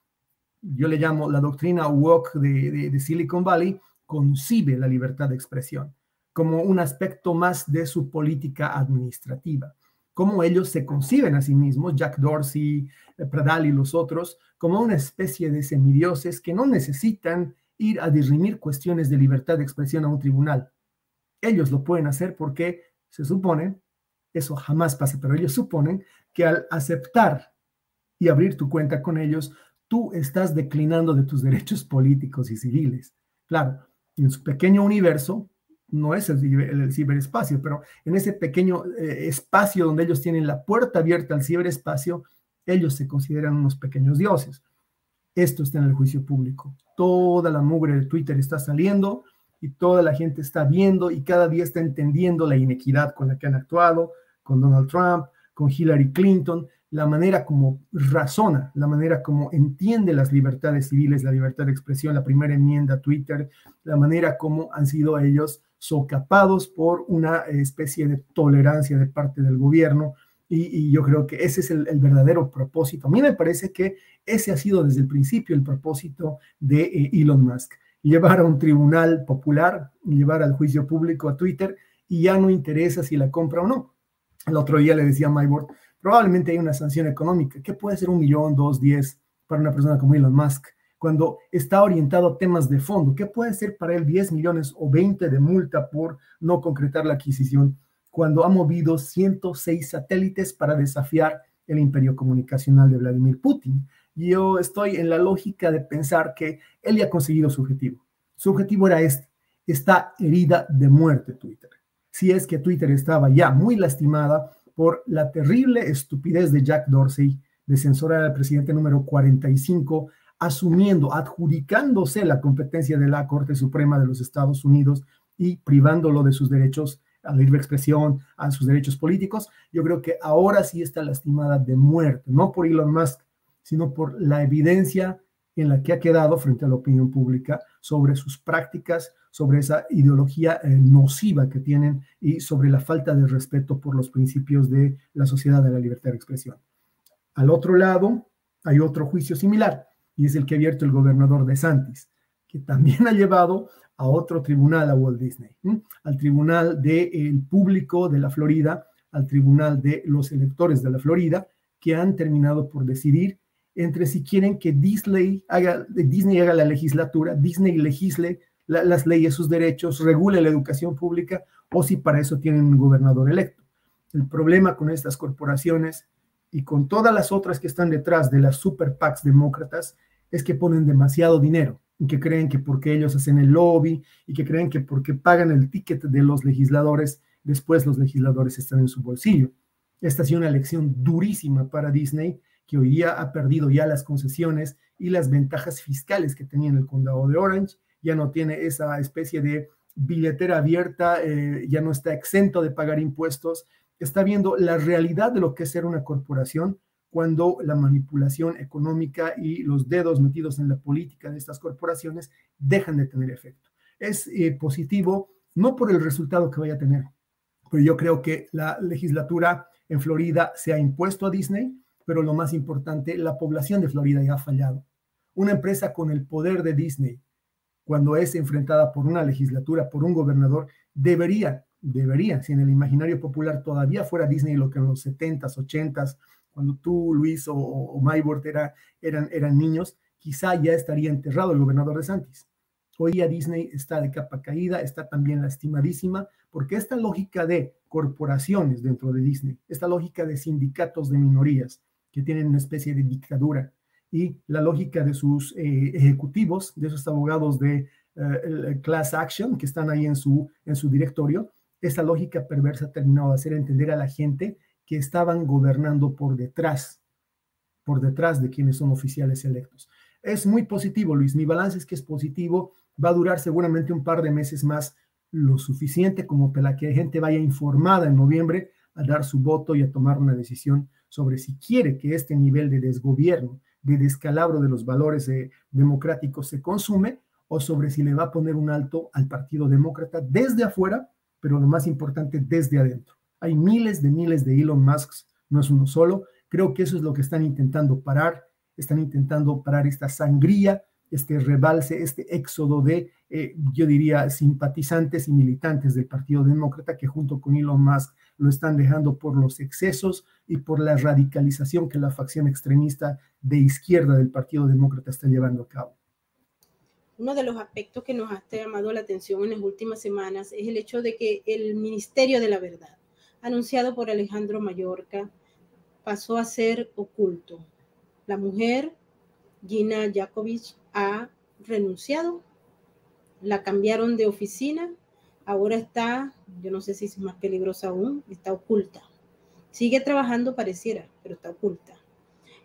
yo le llamo la doctrina woke de Silicon Valley, concibe la libertad de expresión como un aspecto más de su política administrativa. Cómo ellos se conciben a sí mismos, Jack Dorsey, Pradal y los otros, como una especie de semidioses que no necesitan ir a dirimir cuestiones de libertad de expresión a un tribunal. Ellos lo pueden hacer porque se supone, eso jamás pasa, pero ellos suponen que al aceptar y abrir tu cuenta con ellos, tú estás declinando de tus derechos políticos y civiles. Claro, en su pequeño universo, no es el ciberespacio, pero en ese pequeño espacio donde ellos tienen la puerta abierta al ciberespacio, ellos se consideran unos pequeños dioses. Esto está en el juicio público. Toda la mugre de Twitter está saliendo y toda la gente está viendo y cada día está entendiendo la inequidad con la que han actuado, con Donald Trump, con Hillary Clinton, la manera como razona, la manera como entiende las libertades civiles, la libertad de expresión, la primera enmienda a Twitter, la manera como han sido ellos socapados por una especie de tolerancia de parte del gobierno, y yo creo que ese es el verdadero propósito. A mí me parece que ese ha sido desde el principio el propósito de Elon Musk, llevar a un tribunal popular, llevar al juicio público a Twitter, y ya no interesa si la compra o no. El otro día le decía a Maybord, probablemente hay una sanción económica. ¿Qué puede ser 1 millón, 2, 10 para una persona como Elon Musk? Cuando está orientado a temas de fondo, ¿qué puede ser para él 10 millones o 20 de multa por no concretar la adquisición? Cuando ha movido 106 satélites para desafiar el imperio comunicacional de Vladimir Putin. Yo estoy en la lógica de pensar que él ya ha conseguido su objetivo. Su objetivo era este. Está herida de muerte Twitter. Si es que Twitter estaba ya muy lastimada por la terrible estupidez de Jack Dorsey de censurar al presidente número 45, asumiendo, adjudicándose la competencia de la Corte Suprema de los Estados Unidos y privándolo de sus derechos a la libre expresión, a sus derechos políticos. Yo creo que ahora sí está lastimada de muerte, no por Elon Musk, sino por la evidencia en la que ha quedado frente a la opinión pública sobre sus prácticas, sobre esa ideología nociva que tienen y sobre la falta de respeto por los principios de la sociedad de la libertad de expresión. Al otro lado, hay otro juicio similar, y es el que ha abierto el gobernador DeSantis, que también ha llevado a otro tribunal a Walt Disney, al tribunal del público de la Florida, al tribunal de los electores de la Florida, que han terminado por decidir entre si quieren que Disney haga la legislatura, Disney legisle las leyes, sus derechos, regule la educación pública, o si para eso tienen un gobernador electo. El problema con estas corporaciones y con todas las otras que están detrás de las super PACs demócratas es que ponen demasiado dinero y que creen que porque ellos hacen el lobby y que creen que porque pagan el ticket de los legisladores, después los legisladores están en su bolsillo. Esta ha sido una lección durísima para Disney, que hoy día ha perdido ya las concesiones y las ventajas fiscales que tenía en el condado de Orange. Ya no tiene esa especie de billetera abierta, ya no está exento de pagar impuestos, está viendo la realidad de lo que es ser una corporación cuando la manipulación económica y los dedos metidos en la política de estas corporaciones dejan de tener efecto. Es positivo, no por el resultado que vaya a tener, pero yo creo que la legislatura en Florida se ha impuesto a Disney, pero lo más importante, la población de Florida ya ha fallado. Una empresa con el poder de Disney, cuando es enfrentada por una legislatura, por un gobernador, debería, si en el imaginario popular todavía fuera Disney lo que en los 70s, 80s, cuando tú, Luis o Maybord eran niños, quizá ya estaría enterrado el gobernador DeSantis. Hoy día Disney está de capa caída, está también lastimadísima, porque esta lógica de corporaciones dentro de Disney, esta lógica de sindicatos de minorías que tienen una especie de dictadura, y la lógica de sus ejecutivos, de esos abogados de class action que están ahí en su directorio, esa lógica perversa ha terminado de hacer entender a la gente que estaban gobernando por detrás de quienes son oficiales electos. Es muy positivo, Luis, mi balance es que es positivo, va a durar seguramente un par de meses más, lo suficiente como para que la gente vaya informada en noviembre a dar su voto y a tomar una decisión sobre si quiere que este nivel de desgobierno, de descalabro de los valores democráticos se consume, o sobre si le va a poner un alto al Partido Demócrata desde afuera, pero lo más importante, desde adentro. Hay miles de Elon Musks, no es uno solo. Creo que eso es lo que están intentando parar esta sangría, este rebalse, este éxodo de, yo diría, simpatizantes y militantes del Partido Demócrata que junto con Elon Musk lo están dejando por los excesos y por la radicalización que la facción extremista de izquierda del Partido Demócrata está llevando a cabo. Uno de los aspectos que nos ha llamado la atención en las últimas semanas es el hecho de que el Ministerio de la Verdad, anunciado por Alejandro Mayorkas, pasó a ser oculto. La mujer, Gina Jakovich, ha renunciado, la cambiaron de oficina, ahora está, yo no sé si es más peligrosa aún, está oculta. Sigue trabajando, pareciera, pero está oculta.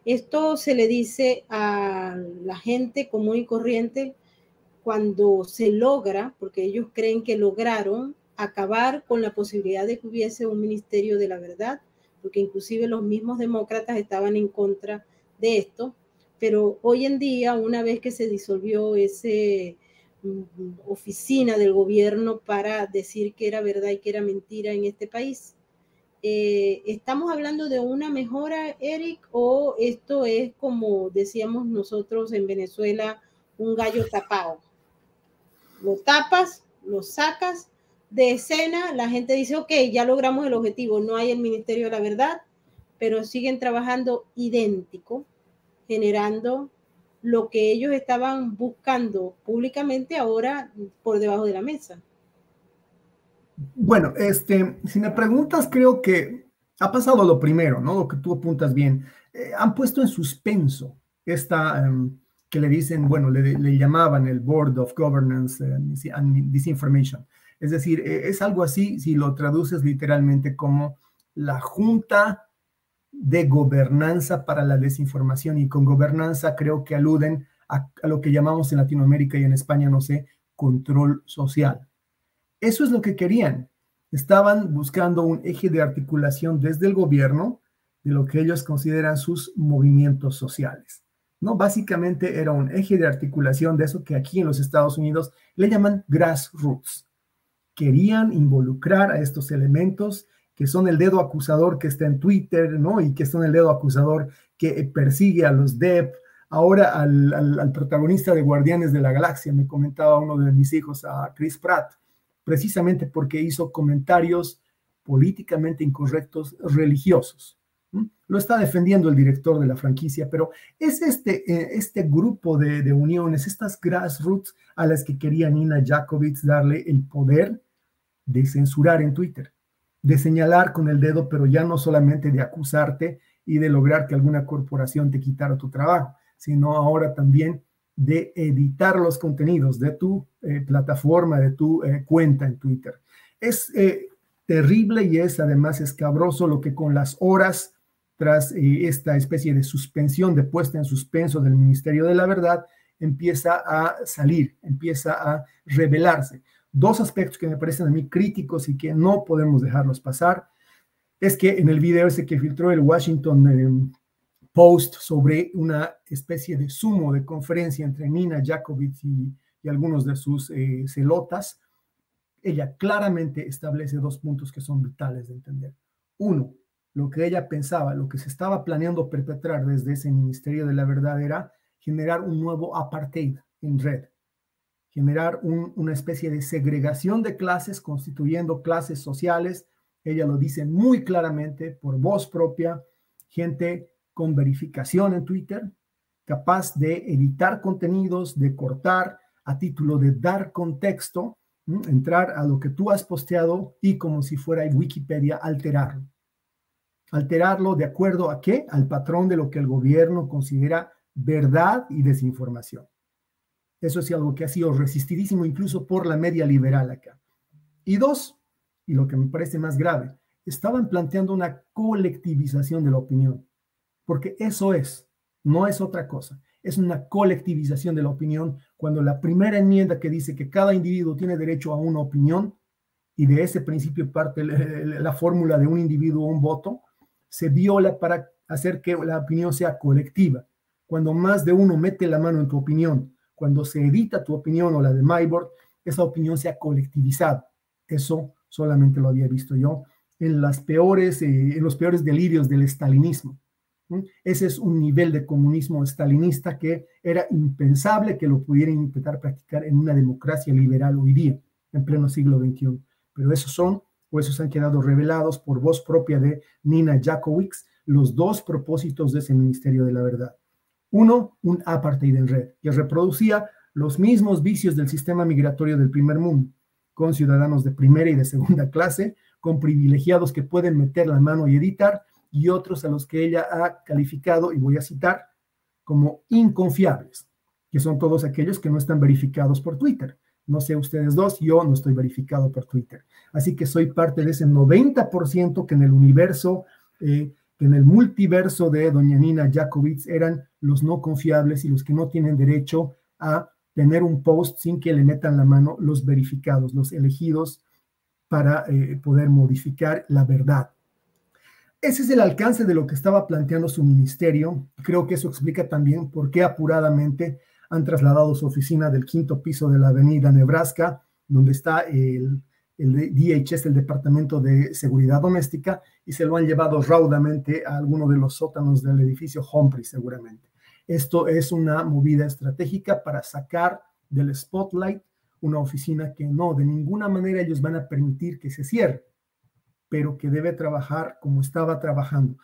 Esto se le dice a la gente común y corriente cuando se logra, porque ellos creen que lograron acabar con la posibilidad de que hubiese un ministerio de la verdad, porque inclusive los mismos demócratas estaban en contra de esto, pero hoy en día, una vez que se disolvió esa oficina del gobierno para decir que era verdad y que era mentira en este país, ¿estamos hablando de una mejora, Eric, o esto es como decíamos nosotros en Venezuela, un gallo tapado? Lo tapas, lo sacas de escena, la gente dice, ok, ya logramos el objetivo, no hay el Ministerio de la Verdad, pero siguen trabajando idéntico, generando lo que ellos estaban buscando públicamente ahora por debajo de la mesa. Bueno, si me preguntas, creo que ha pasado lo primero, ¿no? Lo que tú apuntas bien. Han puesto en suspenso esta... que le dicen, bueno, le llamaban el Board of Governance and Disinformation. Es decir, es algo así, si lo traduces literalmente como la Junta de Gobernanza para la Desinformación, y con gobernanza creo que aluden a lo que llamamos en Latinoamérica y en España, no sé, control social. Eso es lo que querían. Estaban buscando un eje de articulación desde el gobierno de lo que ellos consideran sus movimientos sociales, ¿no? Básicamente era un eje de articulación de eso que aquí en los Estados Unidos le llaman grassroots. Querían involucrar a estos elementos que son el dedo acusador que está en Twitter, ¿no? Y que son el dedo acusador que persigue a los dev. Ahora al protagonista de Guardianes de la Galaxia, me comentaba uno de mis hijos, a Chris Pratt, precisamente porque hizo comentarios políticamente incorrectos religiosos. Lo está defendiendo el director de la franquicia, pero es este grupo de uniones, estas grassroots a las que quería Nina Jakovic darle el poder de censurar en Twitter, de señalar con el dedo, pero ya no solamente de acusarte y de lograr que alguna corporación te quitara tu trabajo, sino ahora también de editar los contenidos de tu plataforma, de tu cuenta en Twitter. Es terrible y es además escabroso lo que con las horas tras esta especie de suspensión, de puesta en suspenso del Ministerio de la Verdad, empieza a salir, empieza a revelarse. Dos aspectos que me parecen a mí críticos y que no podemos dejarlos pasar, es que en el video ese que filtró el Washington Post sobre una especie de sumo de conferencia entre Nina Jakovic y algunos de sus celotas, ella claramente establece dos puntos que son vitales de entender. Uno, lo que ella pensaba, lo que se estaba planeando perpetrar desde ese Ministerio de la Verdad era generar un nuevo apartheid en red, generar una especie de segregación de clases, constituyendo clases sociales. Ella lo dice muy claramente, por voz propia, gente con verificación en Twitter, capaz de editar contenidos, de cortar a título de dar contexto, entrar a lo que tú has posteado y como si fuera en Wikipedia, alterarlo. Alterarlo de acuerdo a qué? Al patrón de lo que el gobierno considera verdad y desinformación. Eso es algo que ha sido resistidísimo incluso por la media liberal acá. Y dos, y lo que me parece más grave, estaban planteando una colectivización de la opinión, porque eso es, no es otra cosa, es una colectivización de la opinión cuando la primera enmienda que dice que cada individuo tiene derecho a una opinión y de ese principio parte la fórmula de un individuo, un voto, se viola para hacer que la opinión sea colectiva. Cuando más de uno mete la mano en tu opinión, cuando se edita tu opinión o la de Maybord, esa opinión se ha colectivizado. Eso solamente lo había visto yo en los peores delirios del estalinismo. Ese es un nivel de comunismo estalinista que era impensable que lo pudieran intentar practicar en una democracia liberal hoy día, en pleno siglo XXI. Pero esos han quedado revelados por voz propia de Nina Jakovic, los dos propósitos de ese Ministerio de la Verdad. Uno, un apartheid en red, que reproducía los mismos vicios del sistema migratorio del primer mundo, con ciudadanos de primera y de segunda clase, con privilegiados que pueden meter la mano y editar, y otros a los que ella ha calificado, y voy a citar, como inconfiables, que son todos aquellos que no están verificados por Twitter. No sé ustedes dos, yo no estoy verificado por Twitter. Así que soy parte de ese 90% que en el universo, que en el multiverso de doña Nina Jakovic eran los no confiables y los que no tienen derecho a tener un post sin que le metan la mano los verificados, los elegidos para poder modificar la verdad. Ese es el alcance de lo que estaba planteando su ministerio. Creo que eso explica también por qué apuradamente han trasladado su oficina del 5º piso de la avenida Nebraska, donde está el DHS, el Departamento de Seguridad Doméstica, y se lo han llevado raudamente a alguno de los sótanos del edificio Humphrey, seguramente. Esto es una movida estratégica para sacar del spotlight una oficina que no, de ninguna manera ellos van a permitir que se cierre, pero que debe trabajar como estaba trabajando.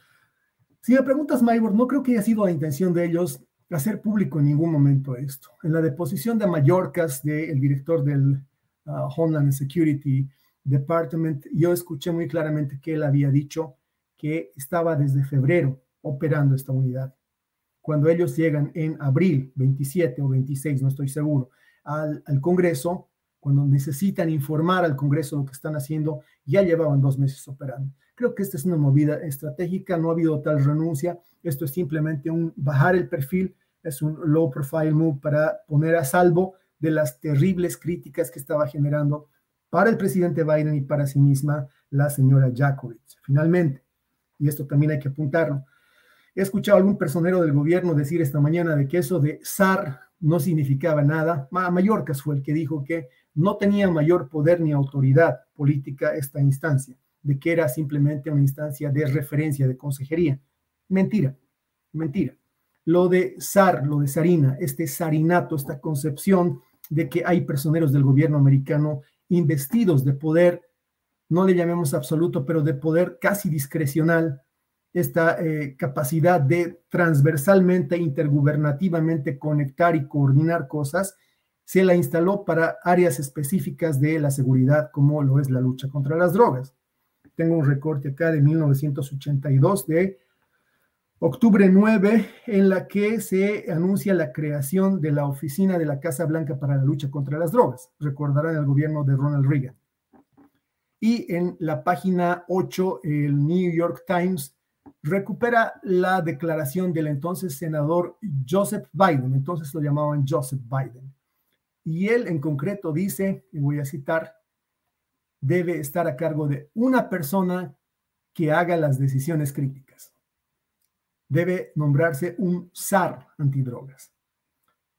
Si me preguntas, Maybord, no creo que haya sido la intención de ellos hacer público en ningún momento esto. En la deposición de Mayorkas, del director del Homeland Security Department, yo escuché muy claramente que él había dicho que estaba desde febrero operando esta unidad. Cuando ellos llegan en abril 27 o 26, no estoy seguro, al Congreso, cuando necesitan informar al Congreso lo que están haciendo, ya llevaban 2 meses operando. Creo que esta es una movida estratégica, no ha habido tal renuncia, esto es simplemente un bajar el perfil, es un low profile move para poner a salvo de las terribles críticas que estaba generando para el presidente Biden y para sí misma la señora Jakovic. Finalmente, y esto también hay que apuntarlo, he escuchado a algún personero del gobierno decir esta mañana de que eso de SAR no significaba nada. Mayorkas fue el que dijo que no tenía mayor poder ni autoridad política esta instancia. de que era simplemente una instancia de referencia, de consejería. Mentira, mentira. Lo de zar, lo de zarina, este zarinato, esta concepción de que hay personeros del gobierno americano investidos de poder, no le llamemos absoluto, pero de poder casi discrecional, esta capacidad de transversalmente, intergubernativamente conectar y coordinar cosas, se la instaló para áreas específicas de la seguridad, como lo es la lucha contra las drogas. Tengo un recorte acá de 1982, de octubre 9, en la que se anuncia la creación de la oficina de la Casa Blanca para la lucha contra las drogas. Recordarán el gobierno de Ronald Reagan. Y en la página 8, el New York Times recupera la declaración del entonces senador Joseph Biden, entonces lo llamaban Joseph Biden. Y él en concreto dice, y voy a citar, debe estar a cargo de una persona que haga las decisiones críticas. Debe nombrarse un zar antidrogas.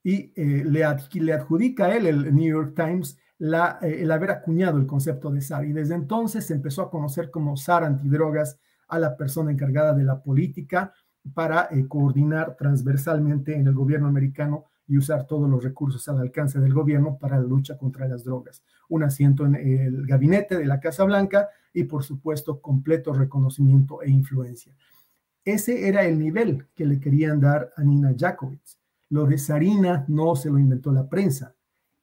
Y le adjudica a él, el New York Times, el haber acuñado el concepto de zar. Y desde entonces se empezó a conocer como zar antidrogas a la persona encargada de la política para coordinar transversalmente en el gobierno americano y usar todos los recursos al alcance del gobierno para la lucha contra las drogas. Un asiento en el gabinete de la Casa Blanca y, por supuesto, completo reconocimiento e influencia. Ese era el nivel que le querían dar a Nina Jakovich. Lo de zarina no se lo inventó la prensa.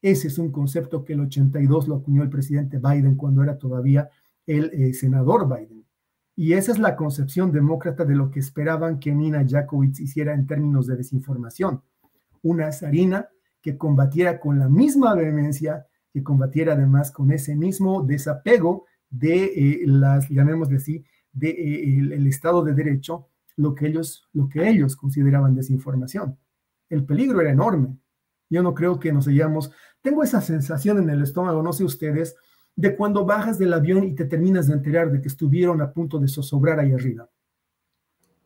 Ese es un concepto que el 82 lo acuñó el presidente Biden cuando era todavía el senador Biden. Y esa es la concepción demócrata de lo que esperaban que Nina Jakovich hiciera en términos de desinformación. Una zarina que combatiera con la misma vehemencia, que combatiera además con ese mismo desapego de llamémosle así, el Estado de Derecho, lo que ellos consideraban desinformación. El peligro era enorme. Yo no creo que nos hayamos... Tengo esa sensación en el estómago, no sé ustedes, de cuando bajas del avión y te terminas de enterar de que estuvieron a punto de zozobrar ahí arriba.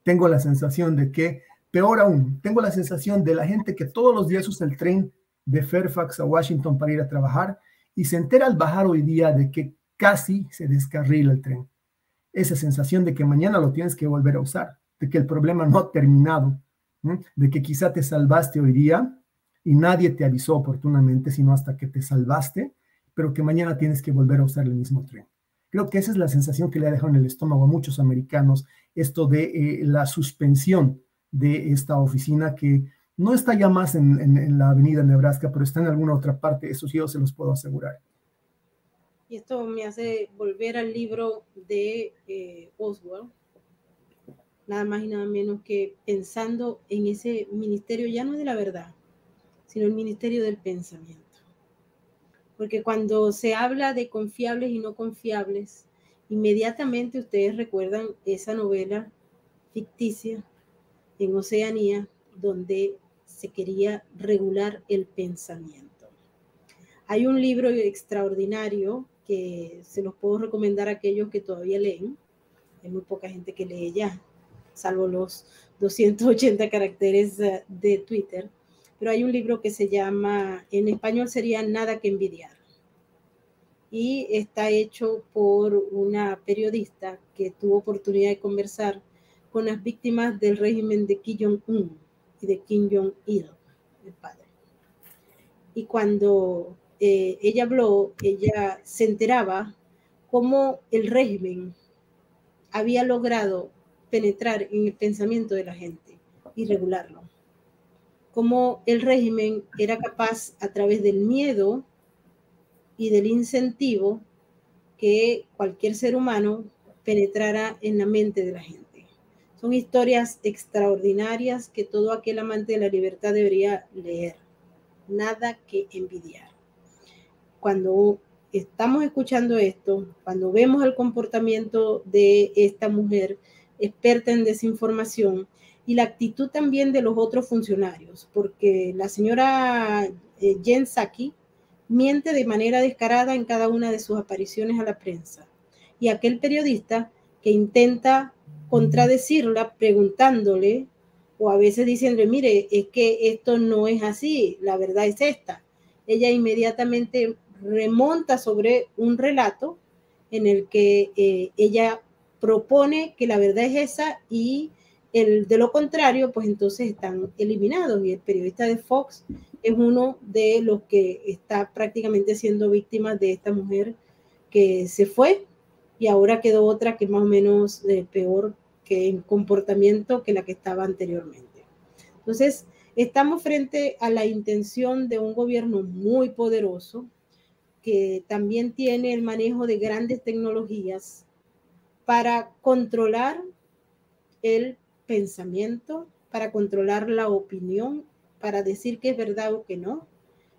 Tengo la sensación de que, peor aún, tengo la sensación de la gente que todos los días usa el tren de Fairfax a Washington para ir a trabajar y se entera al bajar hoy día de que casi se descarrila el tren. Esa sensación de que mañana lo tienes que volver a usar, de que el problema no ha terminado, ¿sí? De que quizá te salvaste hoy día y nadie te avisó oportunamente, sino hasta que te salvaste, pero que mañana tienes que volver a usar el mismo tren. Creo que esa es la sensación que le ha dejado en el estómago a muchos americanos, esto de la suspensión de esta oficina que no está ya más en la avenida Nebraska, pero está en alguna otra parte, eso sí yo se los puedo asegurar. Y esto me hace volver al libro de Oswald, nada más y nada menos que pensando en ese ministerio ya no de la verdad, sino el ministerio del pensamiento. Porque cuando se habla de confiables y no confiables, inmediatamente ustedes recuerdan esa novela ficticia en Oceanía, donde se quería regular el pensamiento. Hay un libro extraordinario que se los puedo recomendar a aquellos que todavía leen. Hay muy poca gente que lee ya, salvo los 280 caracteres de Twitter. Pero hay un libro que se llama, en español sería Nada que envidiar. Y está hecho por una periodista que tuvo oportunidad de conversar con las víctimas del régimen de Kim Jong-un y de Kim Jong-il, el padre. Y cuando ella habló, ella se enteraba cómo el régimen había logrado penetrar en el pensamiento de la gente y regularlo. Cómo el régimen era capaz, a través del miedo y del incentivo, que cualquier ser humano penetrara en la mente de la gente. Son historias extraordinarias que todo aquel amante de la libertad debería leer. Nada que envidiar. Cuando estamos escuchando esto, cuando vemos el comportamiento de esta mujer experta en desinformación y la actitud también de los otros funcionarios, porque la señora Jen Psaki miente de manera descarada en cada una de sus apariciones a la prensa. Y aquel periodista que intenta contradecirla preguntándole, o a veces diciéndole, mire, es que esto no es así, la verdad es esta. Ella inmediatamente remonta sobre un relato en el que ella propone que la verdad es esa y de lo contrario, pues entonces están eliminados. Y el periodista de Fox es uno de los que está prácticamente siendo víctima de esta mujer que se fue y ahora quedó otra que es más o menos peor que en comportamiento que la que estaba anteriormente. Entonces, estamos frente a la intención de un gobierno muy poderoso que también tiene el manejo de grandes tecnologías para controlar el pensamiento, para controlar la opinión, para decir que es verdad o que no.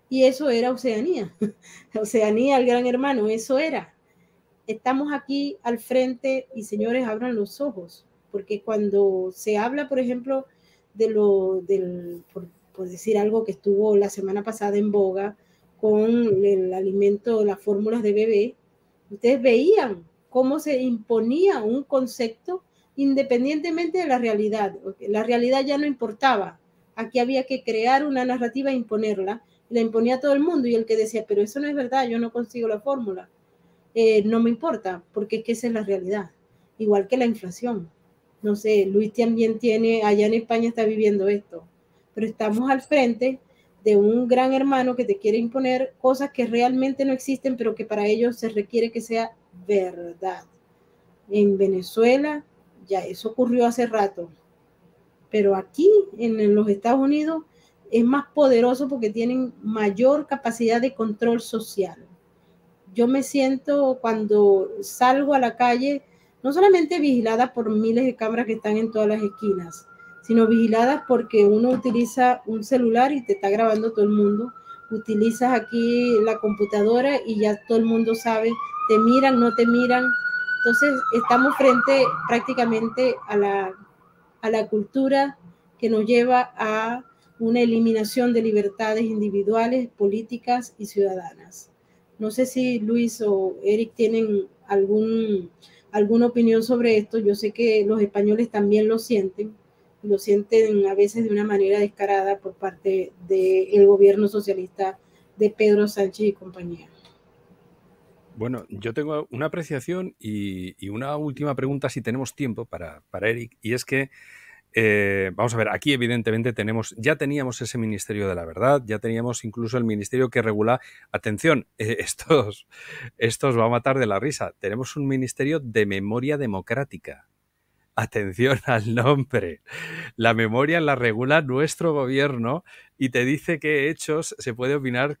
Y eso era Oceanía. Oceanía, el gran hermano, eso era. Estamos aquí al frente y señores, abran los ojos, porque cuando se habla, por ejemplo, por decir algo que estuvo la semana pasada en boga con el alimento, las fórmulas de bebé, ustedes veían cómo se imponía un concepto independientemente de la realidad. La realidad ya no importaba. Aquí había que crear una narrativa e imponerla. La imponía a todo el mundo y el que decía, pero eso no es verdad, yo no consigo la fórmula. No me importa, porque es que esa es la realidad. Igual que la inflación. No sé, Luis también tiene, allá en España está viviendo esto. Pero estamos al frente de un gran hermano que te quiere imponer cosas que realmente no existen, pero que para ellos se requiere que sea verdad. En Venezuela ya eso ocurrió hace rato, pero aquí en los Estados Unidos es más poderoso porque tienen mayor capacidad de control social. Yo me siento cuando salgo a la calle no solamente vigilada por miles de cámaras que están en todas las esquinas, sino vigiladas porque uno utiliza un celular y te está grabando todo el mundo, utilizas aquí la computadora y ya todo el mundo sabe, te miran, no te miran. Entonces estamos frente prácticamente a la cultura que nos lleva a una eliminación de libertades individuales, políticas y ciudadanas. No sé si Luis o Eric tienen alguna opinión sobre esto. Yo sé que los españoles también lo sienten a veces de una manera descarada por parte del gobierno socialista de Pedro Sánchez y compañía. Bueno, yo tengo una apreciación y una última pregunta, si tenemos tiempo, para Eric, y es que vamos a ver, aquí evidentemente ya teníamos ese Ministerio de la Verdad, ya teníamos incluso el ministerio que regula, atención, estos va a matar de la risa, tenemos un Ministerio de Memoria Democrática. Atención al nombre. La memoria la regula nuestro gobierno y te dice qué hechos se puede opinar,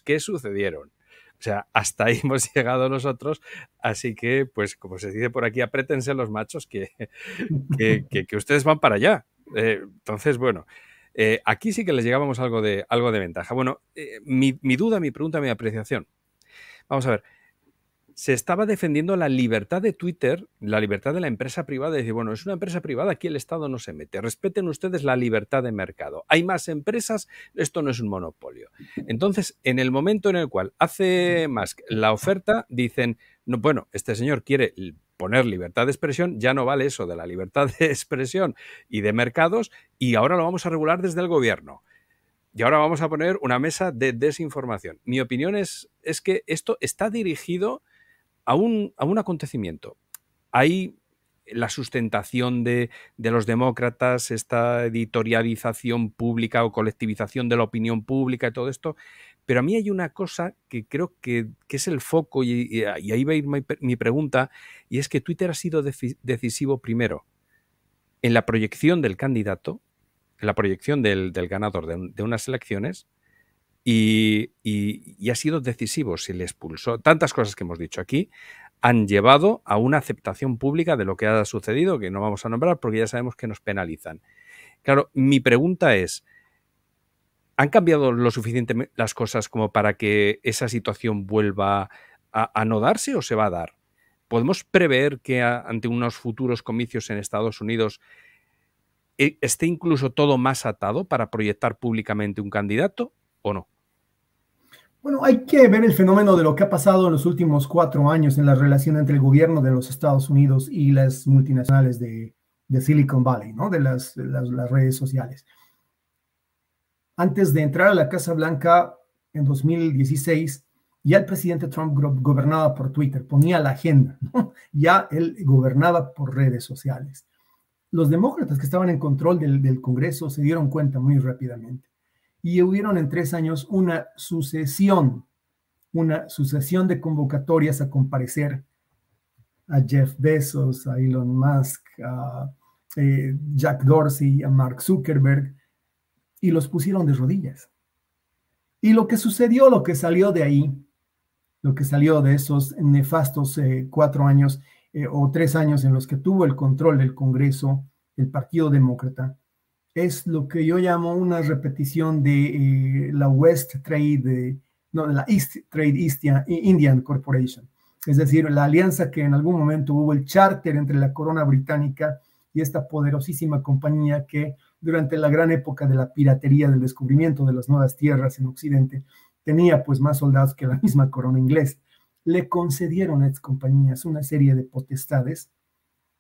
qué sucedieron. O sea, hasta ahí hemos llegado nosotros, así que, pues, como se dice por aquí, apriétense los machos que ustedes van para allá. Entonces, bueno, aquí sí que les llegábamos algo de ventaja. Bueno, mi duda, mi pregunta, mi apreciación. Vamos a ver. Se estaba defendiendo la libertad de Twitter, la libertad de la empresa privada. Decir, bueno, es una empresa privada, aquí el Estado no se mete. Respeten ustedes la libertad de mercado. Hay más empresas, esto no es un monopolio. Entonces, en el momento en el cual hace Musk la oferta, dicen, no, bueno, este señor quiere poner libertad de expresión, ya no vale eso de la libertad de expresión y de mercados, y ahora lo vamos a regular desde el gobierno. Y ahora vamos a poner una mesa de desinformación. Mi opinión es que esto está dirigido a un acontecimiento. Hay la sustentación de los demócratas, esta editorialización pública o colectivización de la opinión pública y todo esto, pero a mí hay una cosa que creo que es el foco y ahí va a ir mi pregunta, y es que Twitter ha sido decisivo primero en la proyección del candidato, en la proyección del ganador de unas elecciones, y ha sido decisivo. Se le expulsó. Tantas cosas que hemos dicho aquí han llevado a una aceptación pública de lo que ha sucedido, que no vamos a nombrar porque ya sabemos que nos penalizan. Claro, mi pregunta es, ¿han cambiado lo suficiente las cosas como para que esa situación vuelva a no darse o se va a dar? ¿Podemos prever que ante unos futuros comicios en Estados Unidos esté incluso todo más atado para proyectar públicamente un candidato o no? Bueno, hay que ver el fenómeno de lo que ha pasado en los últimos 4 años en la relación entre el gobierno de los Estados Unidos y las multinacionales de Silicon Valley, ¿no? De las redes sociales. Antes de entrar a la Casa Blanca en 2016, Ya el presidente Trump gobernaba por Twitter, ponía la agenda, ¿no? Ya él gobernaba por redes sociales. Los demócratas que estaban en control del Congreso se dieron cuenta muy rápidamente y hubieron en 3 años una sucesión de convocatorias a comparecer a Jeff Bezos, a Elon Musk, a Jack Dorsey, a Mark Zuckerberg, y los pusieron de rodillas. Y lo que sucedió, lo que salió de ahí, lo que salió de esos nefastos 4 años o 3 años en los que tuvo el control del Congreso, el Partido Demócrata, es lo que yo llamo una repetición de la West Trade, no, de la East Trade Indian Corporation. Es decir, la alianza que en algún momento hubo el charter entre la corona británica y esta poderosísima compañía que durante la gran época de la piratería, del descubrimiento de las nuevas tierras en Occidente, tenía pues más soldados que la misma corona inglesa. Le concedieron a estas compañías una serie de potestades,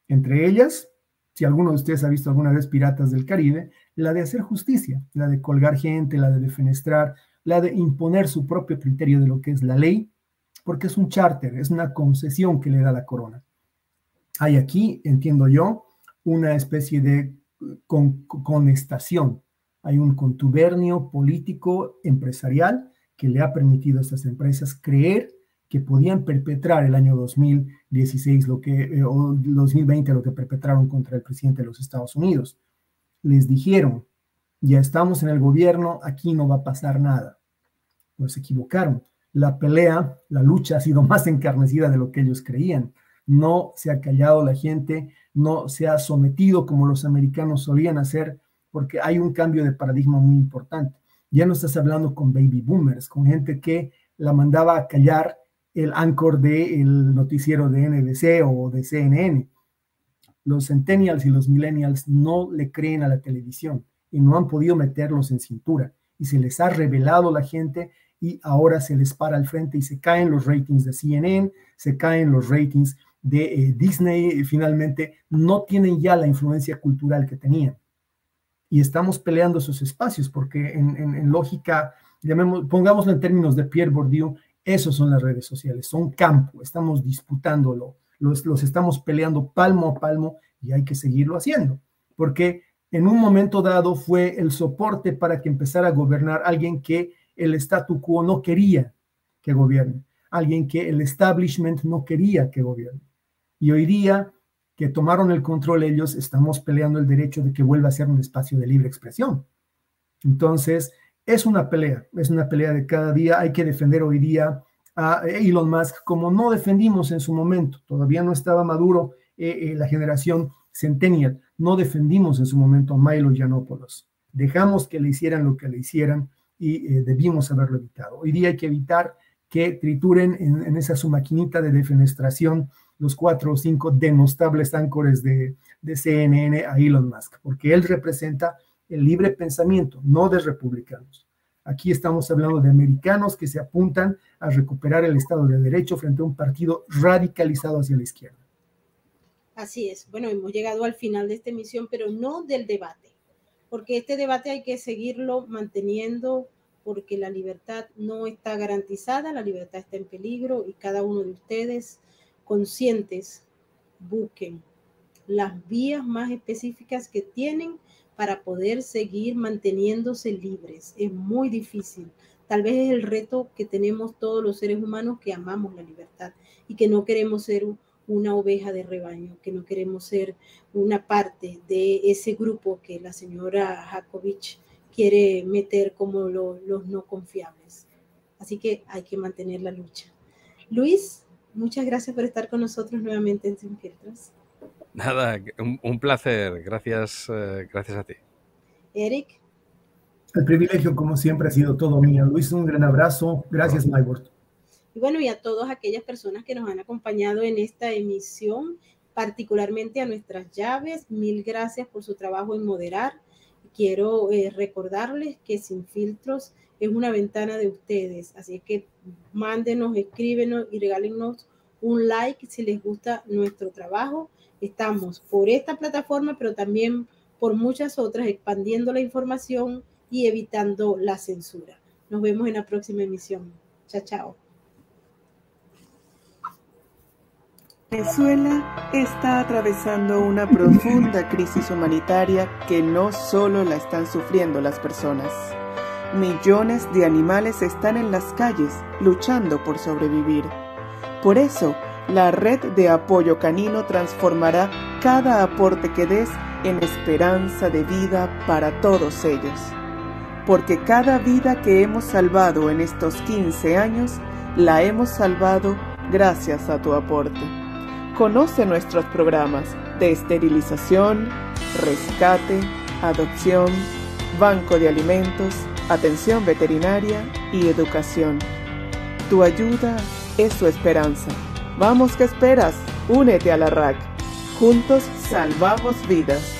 entre ellas, si alguno de ustedes ha visto alguna vez Piratas del Caribe, la de hacer justicia, la de colgar gente, la de defenestrar, la de imponer su propio criterio de lo que es la ley, porque es un charter, es una concesión que le da la corona. Hay aquí, entiendo yo, una especie de conestación. Hay un contubernio político empresarial que le ha permitido a estas empresas creer que podían perpetrar el año 2016 o 2020 lo que perpetraron contra el presidente de los Estados Unidos. Les dijeron, ya estamos en el gobierno, aquí no va a pasar nada. Pues se equivocaron. La pelea, la lucha ha sido más encarnecida de lo que ellos creían. No se ha callado la gente, no se ha sometido como los americanos solían hacer, porque hay un cambio de paradigma muy importante. Ya no estás hablando con baby boomers, con gente que la mandaba a callar el anchor del noticiero de NBC o de CNN. Los centennials y los millennials no le creen a la televisión y no han podido meterlos en cintura. Y se les ha revelado la gente y ahora se les para al frente y se caen los ratings de CNN, se caen los ratings de Disney, y finalmente no tienen ya la influencia cultural que tenían. Y estamos peleando esos espacios porque en lógica, pongámoslo en términos de Pierre Bourdieu, esos son las redes sociales, son campo, estamos disputándolo, los estamos peleando palmo a palmo y hay que seguirlo haciendo, porque en un momento dado fue el soporte para que empezara a gobernar alguien que el statu quo no quería que gobierne, alguien que el establishment no quería que gobierne. Y hoy día que tomaron el control ellos, estamos peleando el derecho de que vuelva a ser un espacio de libre expresión. Entonces, es una pelea de cada día. Hay que defender hoy día a Elon Musk como no defendimos en su momento. Todavía no estaba maduro la generación centennial. No defendimos en su momento a Milo Yiannopoulos. Dejamos que le hicieran lo que le hicieran y debimos haberlo evitado. Hoy día hay que evitar que trituren en esa su maquinita de defenestración los 4 o 5 denostables áncores de CNN a Elon Musk, porque él representa el libre pensamiento, no de republicanos. Aquí estamos hablando de americanos que se apuntan a recuperar el Estado de Derecho frente a un partido radicalizado hacia la izquierda. Así es. Bueno, hemos llegado al final de esta emisión, pero no del debate, porque este debate hay que seguirlo manteniendo, porque la libertad no está garantizada, la libertad está en peligro y cada uno de ustedes conscientes busquen las vías más específicas que tienen para poder seguir manteniéndose libres. Es muy difícil. Tal vez es el reto que tenemos todos los seres humanos que amamos la libertad y que no queremos ser una oveja de rebaño, que no queremos ser una parte de ese grupo que la señora Jacobich quiere meter como los no confiables. Así que hay que mantener la lucha. Luis, muchas gracias por estar con nosotros nuevamente en Sin Filtros. Nada, un placer. Gracias, gracias a ti. Eric. El privilegio, como siempre, ha sido todo mío. Luis, un gran abrazo. Gracias, Maybord. Y bueno, y a todas aquellas personas que nos han acompañado en esta emisión, particularmente a nuestras llaves, mil gracias por su trabajo en moderar. Quiero recordarles que Sin Filtros es una ventana de ustedes, así que mándenos, escríbenos y regálenos un like si les gusta nuestro trabajo. Estamos por esta plataforma, pero también por muchas otras, expandiendo la información y evitando la censura. Nos vemos en la próxima emisión. Chao, chao. Venezuela está atravesando una profunda crisis humanitaria que no solo la están sufriendo las personas. Millones de animales están en las calles luchando por sobrevivir. Por eso, la red de apoyo canino transformará cada aporte que des en esperanza de vida para todos ellos. Porque cada vida que hemos salvado en estos 15 años, la hemos salvado gracias a tu aporte. Conoce nuestros programas de esterilización, rescate, adopción, banco de alimentos, atención veterinaria y educación. Tu ayuda es tu esperanza. Vamos, ¿qué esperas? Únete a la RAC. Juntos salvamos vidas.